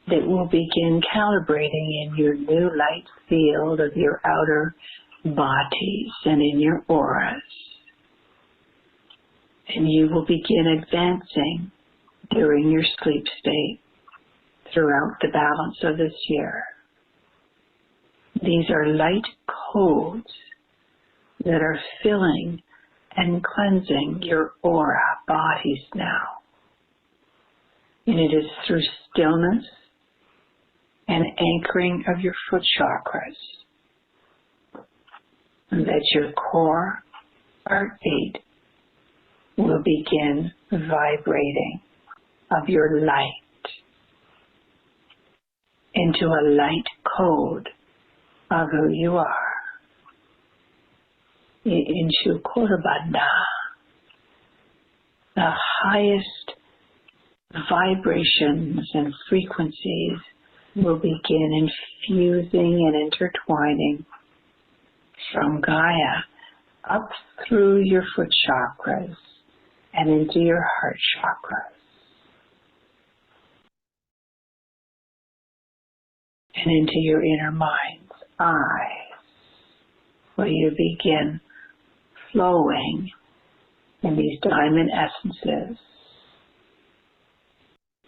that will begin calibrating in your new light field of your outer bodies and in your auras. And you will begin advancing during your sleep state throughout the balance of this year. These are light codes that are filling and cleansing your aura bodies now. And it is through stillness and anchoring of your foot chakras that your core heartbeat will begin vibrating of your light into a light code of who you are. Into Kurabana, the highest vibrations and frequencies will begin infusing and intertwining from Gaia up through your foot chakras and into your heart chakras. And into your inner mind's eyes, where you begin flowing in these diamond essences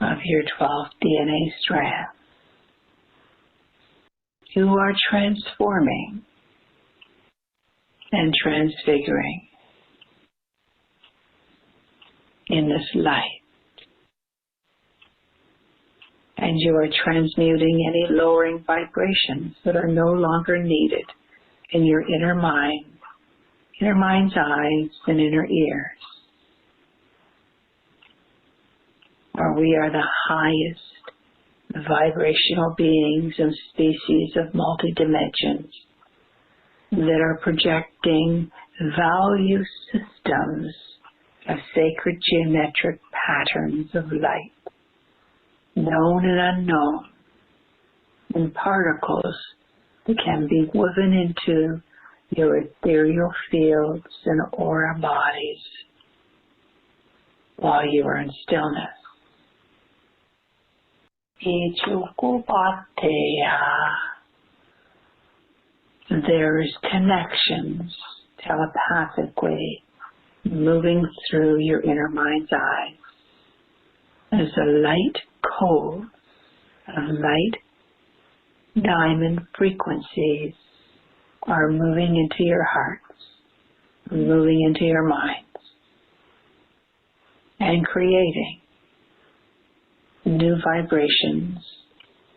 of your 12th DNA strand. You are transforming and transfiguring in this light. And you are transmuting any lowering vibrations that are no longer needed in your inner mind, inner mind's eyes, and inner ears, where we are the highest vibrational beings and species of multi-dimensions that are projecting value systems of sacred geometric patterns of light, known and unknown, and particles that can be woven into your ethereal fields and aura bodies while you are in stillness. There is connections telepathically moving through your inner mind's eyes as a light code of light diamond frequencies are moving into your hearts, moving into your minds, and creating new vibrations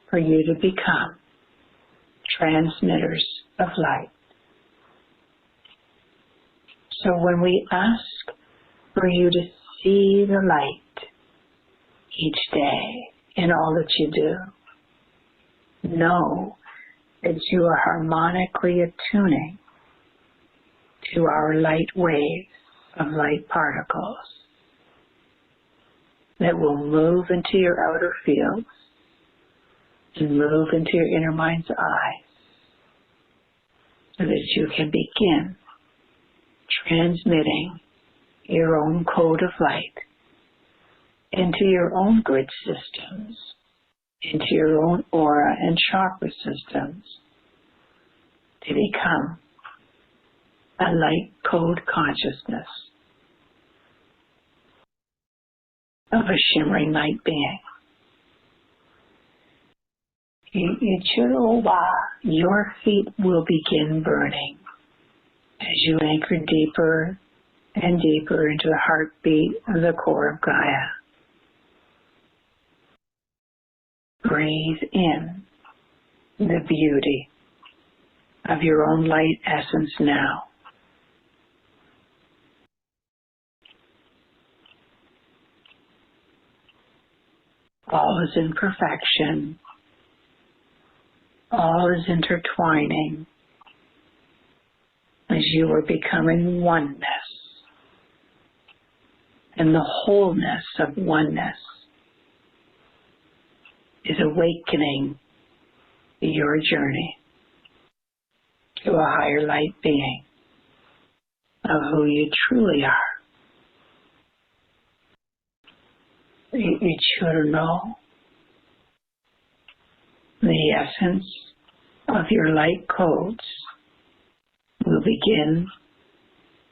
for you to become transmitters of light. So when we ask for you to see the light each day in all that you do, know that you are harmonically attuning to our light waves of light particles that will move into your outer fields and move into your inner mind's eye so that you can begin transmitting your own code of light into your own grid systems, into your own aura and chakra systems to become a light code consciousness of a shimmering light being. Your feet will begin burning as you anchor deeper and deeper into the heartbeat of the core of Gaia. Breathe in the beauty of your own light essence now. All is in perfection. All is intertwining as you are becoming oneness. And the wholeness of oneness is awakening your journey to a higher light being of who you truly are. Each should know the essence of your light codes will begin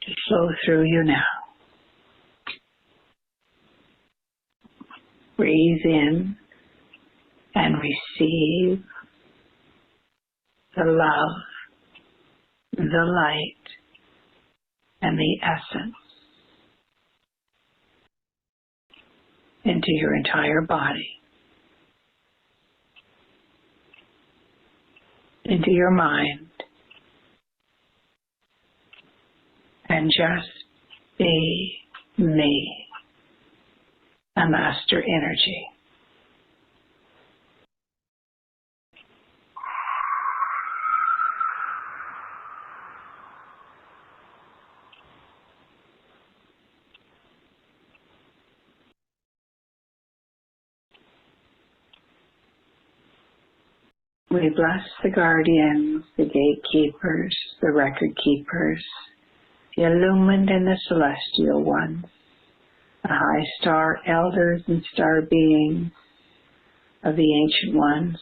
to flow through you now. Breathe in and receive the love, the light, and the essence into your entire body, into your mind, and just be me, a master energy. We bless the guardians, the gatekeepers, the record keepers, the illumined and the celestial ones, the high star elders and star beings of the ancient ones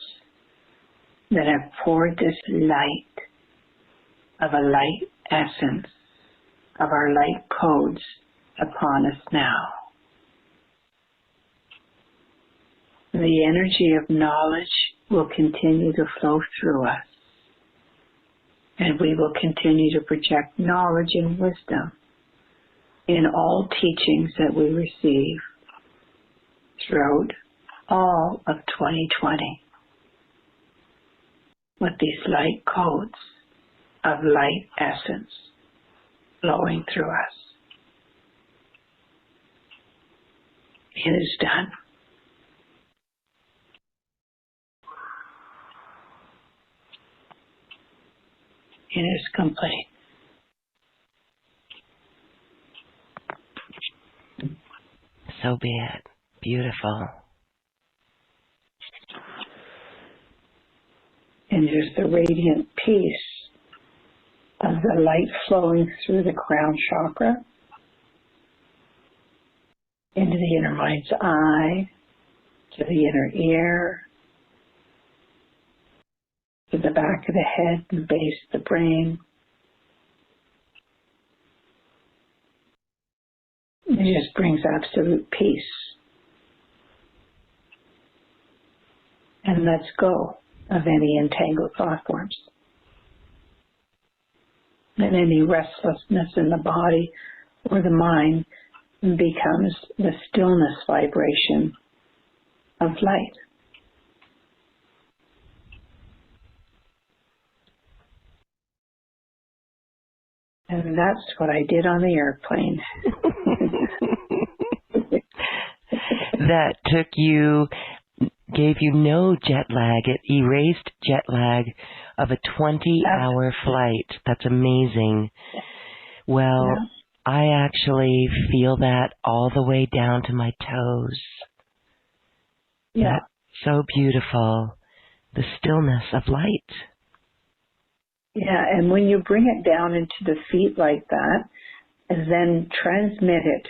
that have poured this light of a light essence of our light codes upon us now. The energy of knowledge will continue to flow through us, and we will continue to project knowledge and wisdom in all teachings that we receive throughout all of 2020 with these light codes of light essence flowing through us. It is done. It is complete. So be it. Beautiful. And there's the radiant peace of the light flowing through the crown chakra into the inner mind's eye, to the inner ear, to the back of the head and base of the brain. It just brings absolute peace. And lets go of any entangled thought forms. And any restlessness in the body or the mind becomes the stillness vibration of light. And that's what I did on the airplane. That gave you no jet lag. It erased jet lag of a 20-hour flight. That's amazing. Well, yeah. I actually feel that all the way down to my toes. Yeah. That's so beautiful. The stillness of light. Yeah, and when you bring it down into the feet like that, and then transmit it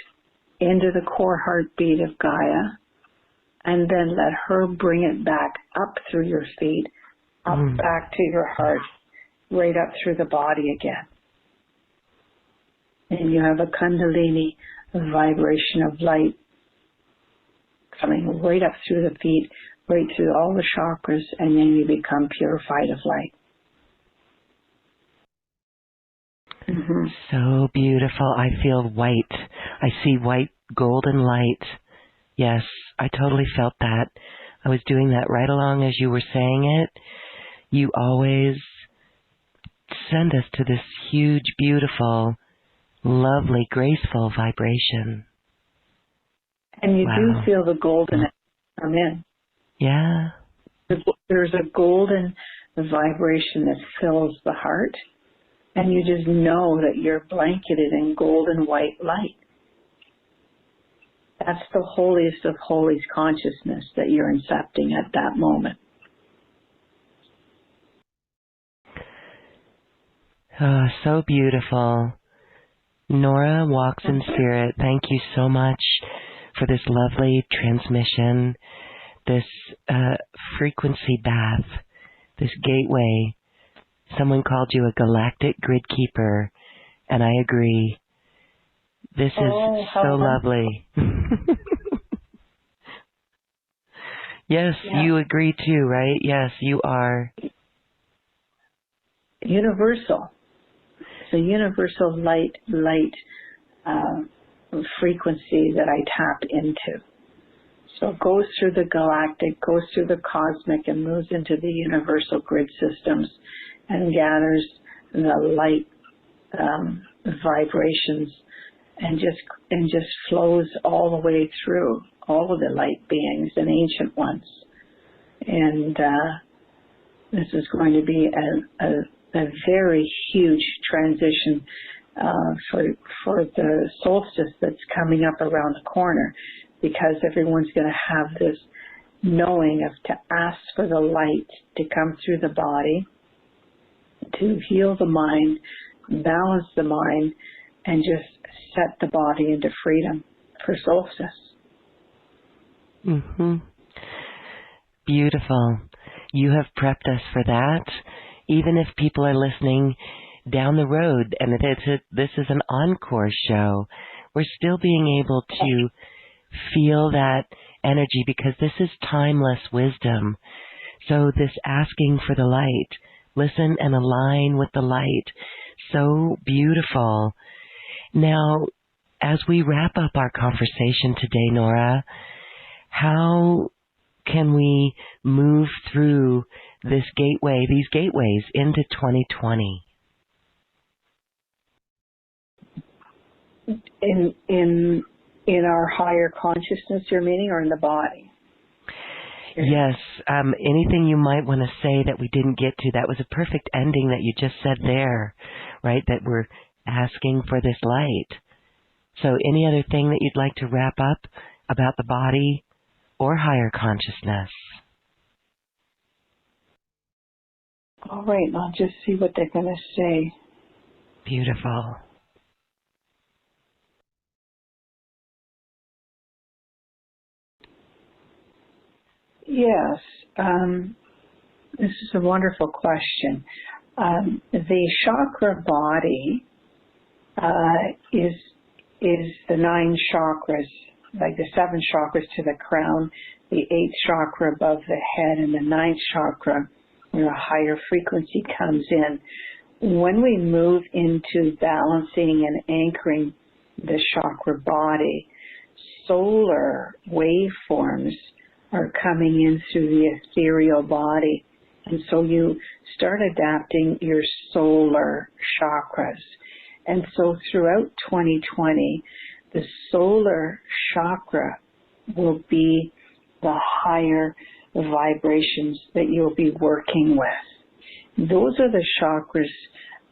into the core heartbeat of Gaia, and then let her bring it back up through your feet, up back to your heart, right up through the body again. And you have a Kundalini vibration of light coming right up through the feet, right through all the chakras, and then you become purified of light. Mm-hmm. So beautiful. I feel white. I see white golden light. Yes, I totally felt that. I was doing that right along as you were saying it. You always send us to this huge, beautiful, lovely, graceful vibration. And you do feel the golden come in. Yeah. There's a golden vibration that fills the heart. And you just know that you're blanketed in golden white light. That's the holiest of holies consciousness that you're incepting at that moment. Oh, so beautiful. Nora Walks in Spirit, thank you so much for this lovely transmission, this frequency bath, this gateway. Someone called you a galactic grid keeper, and I agree. This is so lovely. Yes, you agree too, right? Yes, you are. Universal. It's a universal light frequency that I tap into. So it goes through the galactic, goes through the cosmic, and moves into the universal grid systems and gathers the light vibrations and just flows all the way through all of the light beings and ancient ones. And this is going to be a very huge transition for the solstice that's coming up around the corner, because everyone's going to have this knowing of to ask for the light to come through the body, to heal the mind, balance the mind, and just set the body into freedom for solstice. Beautiful. You have prepped us for that. Even if people are listening down the road and this is an encore show, we're still being able to feel that energy, because this is timeless wisdom. So this asking for the light, listen and align with the light. So beautiful. Now, as we wrap up our conversation today, Nora, how can we move through these gateways into 2020? In our higher consciousness, you're meaning, or in the body? Yes. Anything you might want to say that we didn't get to? That was a perfect ending that you just said there, right? That we're asking for this light. So any other thing that you'd like to wrap up about the body or higher consciousness? All right, I'll just see what they're going to say. Beautiful. Yes, this is a wonderful question. The chakra body is the 9 chakras, like the 7 chakras to the crown, the 8th chakra above the head, and the 9th chakra, where a higher frequency comes in. When we move into balancing and anchoring the chakra body, solar waveforms are coming in through the ethereal body. And so you start adapting your solar chakras. And so throughout 2020, the solar chakra will be the higher vibrations that you'll be working with. Those are the chakras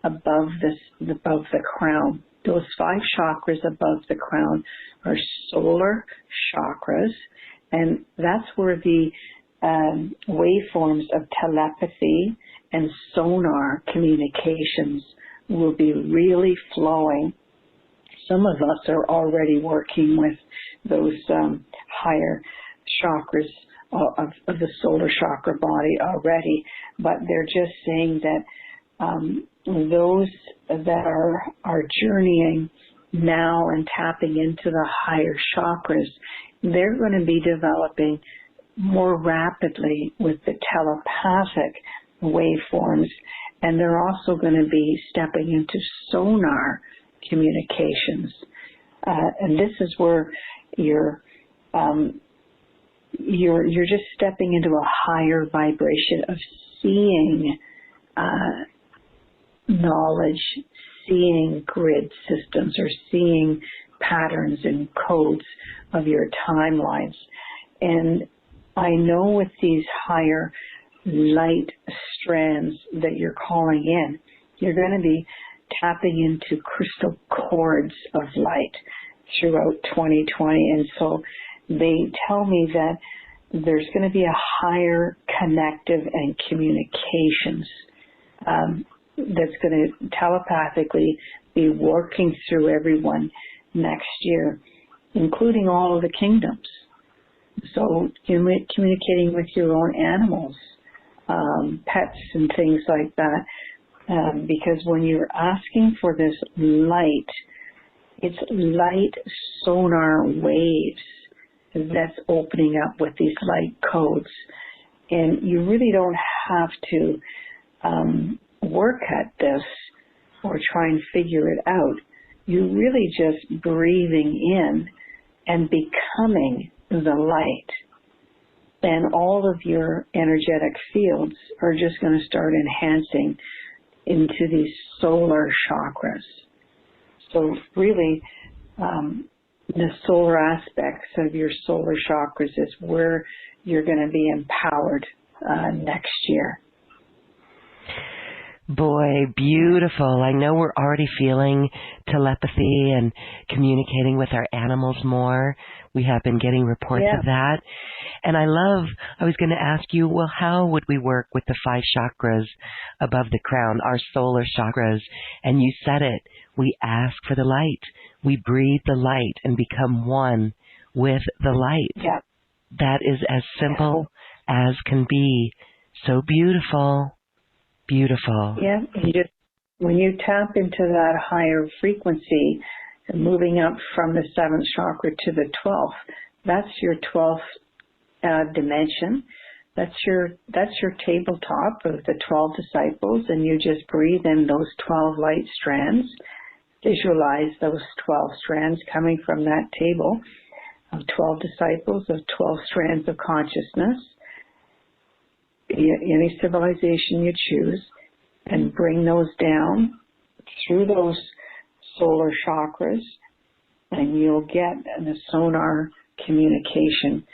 above the crown. Those 5 chakras above the crown are solar chakras, and that's where the waveforms of telepathy and sonar communications will be really flowing. Some of us are already working with those higher chakras of the solar chakra body already, but they're just saying that those that are journeying now and tapping into the higher chakras, they're going to be developing more rapidly with the telepathic waveforms, and they're also going to be stepping into sonar communications. And this is where you're just stepping into a higher vibration of seeing knowledge, seeing grid systems, or seeing patterns and codes of your timelines. And I know with these higher light strands that you're calling in, you're going to be tapping into crystal cords of light throughout 2020. And so they tell me that there's going to be a higher connective and communications that's going to telepathically be working through everyone next year, including all of the kingdoms. So communicating with your own animals, pets and things like that, because when you're asking for this light, it's light sonar waves that's opening up with these light codes. And you really don't have to work at this or try and figure it out. You're really just breathing in and becoming the light. And all of your energetic fields are just going to start enhancing into these solar chakras. So really, the solar aspects of your solar chakras is where you're going to be empowered next year. Boy, beautiful. I know we're already feeling telepathy and communicating with our animals more. We have been getting reports of that. And I was going to ask you, well, how would we work with the 5 chakras above the crown, our solar chakras? And you said it. We ask for the light. We breathe the light and become one with the light. Yeah. That is as simple as can be. So beautiful. Beautiful. Yeah, when you tap into that higher frequency, moving up from the 7th chakra to the 12th, that's your 12th dimension. That's your tabletop of the 12 disciples, and you just breathe in those 12 light strands. Visualize those 12 strands coming from that table of 12 disciples, of 12 strands of consciousness, any civilization you choose, and bring those down through those solar chakras, and you'll get the sonar communication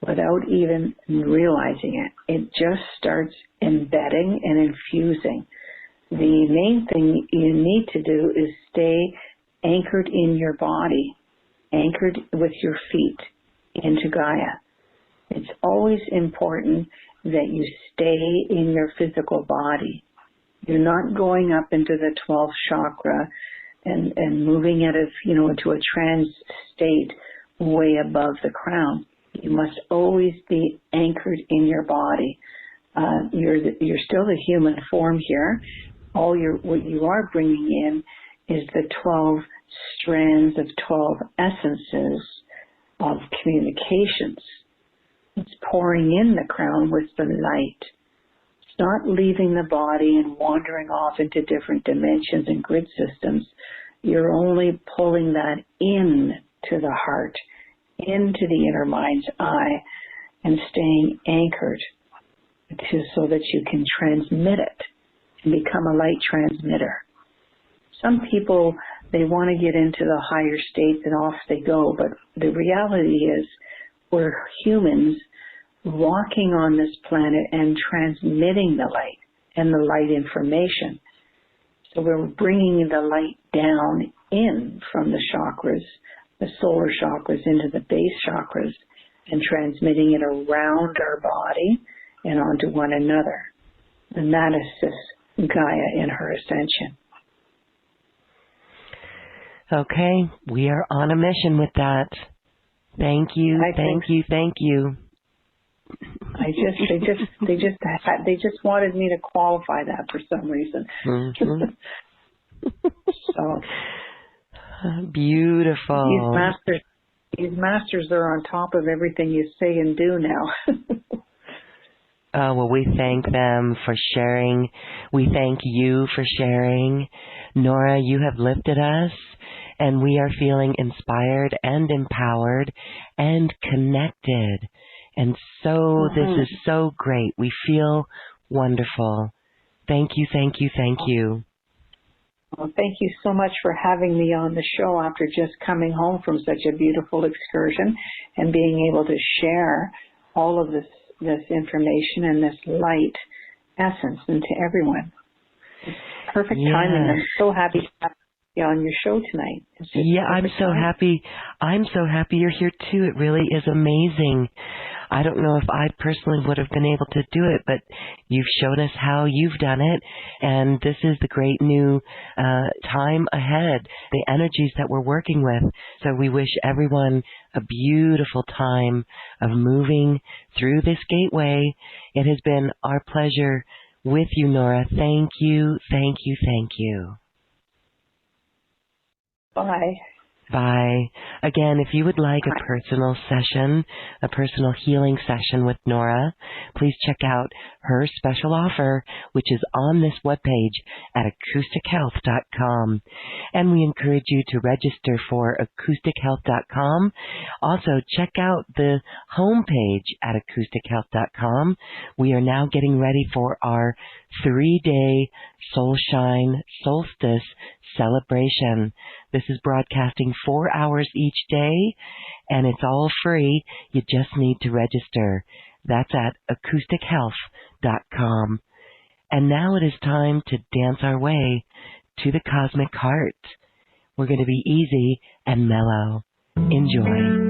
without even realizing it. It just starts embedding and infusing. The main thing you need to do is stay anchored in your body, anchored with your feet into Gaia. It's always important that you stay in your physical body. You're not going up into the 12th chakra and moving out of, into a trance state way above the crown. You must always be anchored in your body. You're still the human form here. What you are bringing in is the 12 strands of 12 essences of communications. It's pouring in the crown with the light. It's not leaving the body and wandering off into different dimensions and grid systems. You're only pulling that in to the heart, into the inner mind's eye, and staying anchored so that you can transmit it and become a light transmitter. Some people, they want to get into the higher states and off they go, but the reality is we're humans walking on this planet and transmitting the light and the light information. So we're bringing the light down in from the chakras, the solar chakras, into the base chakras, and transmitting it around our body and onto one another. And that assists Gaia in her ascension. Okay, we are on a mission with that. Thank you, thank you. They just wanted me to qualify that for some reason. Mm-hmm. So beautiful. These masters are on top of everything you say and do now. Well, we thank them for sharing. We thank you for sharing. Nora, you have lifted us, and we are feeling inspired and empowered and connected. And so this is so great. We feel wonderful. Thank you, thank you, thank you. Well, thank you so much for having me on the show after just coming home from such a beautiful excursion and being able to share all of this information and this light essence into everyone. It's perfect timing. I'm so happy to have you on your show tonight. Yeah, I'm so happy. I'm so happy you're here too. It really is amazing. I don't know if I personally would have been able to do it, but you've shown us how you've done it, and this is the great new time ahead, the energies that we're working with. So we wish everyone a beautiful time of moving through this gateway. It has been our pleasure with you, Nora. Thank you, thank you, thank you. Bye. Bye. Again, if you would like a personal session, a personal healing session with Nora, please check out her special offer, which is on this webpage at acoustichealth.com. And we encourage you to register for acoustichealth.com. Also, check out the homepage at acoustichealth.com. We are now getting ready for our 3-day Soul Shine Solstice celebration. This is broadcasting 4 hours each day, and it's all free. You just need to register. That's at acoustichealth.com. And now it is time to dance our way to the cosmic heart. We're going to be easy and mellow. Enjoy.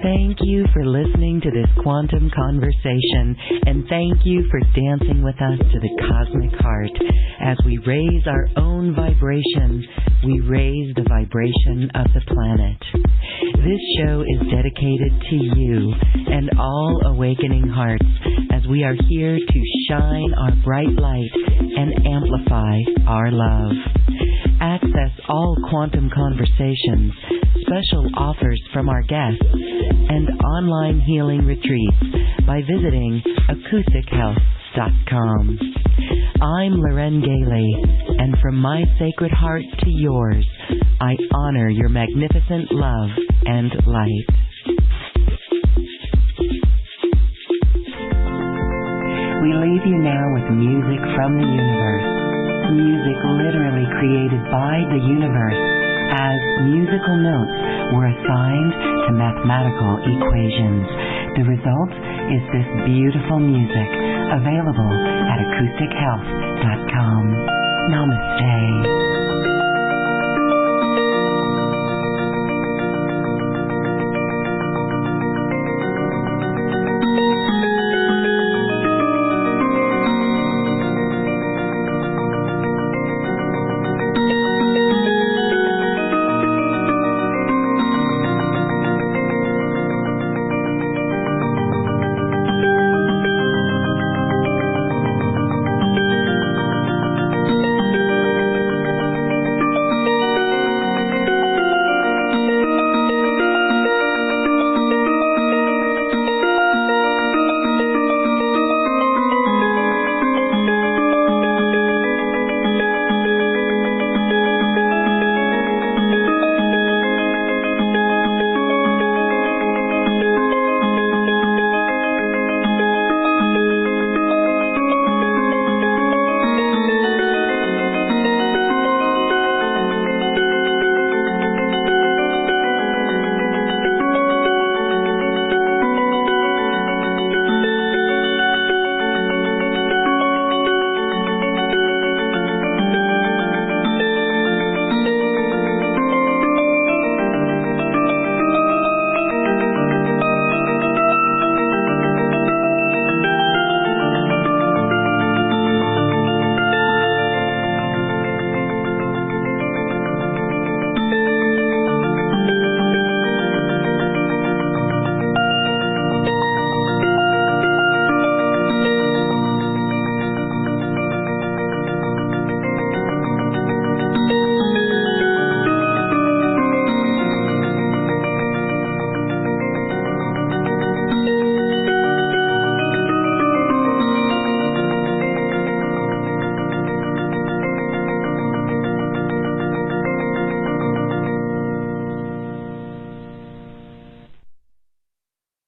Thank you for listening to this quantum conversation, and thank you for dancing with us to the cosmic heart. As we raise our own vibration, we raise the vibration of the planet. This show is dedicated to you and all awakening hearts, as we are here to shine our bright light and amplify our love. Access all quantum conversations, special offers from our guests, and online healing retreats by visiting acoustichealth.com. I'm Loren Gailey. and from my sacred heart to yours, I honor your magnificent love and light. We leave you now with music from the universe. Music literally created by the universe, as musical notes were assigned to mathematical equations. The result is this beautiful music, available at acoustichealth.com. Namaste.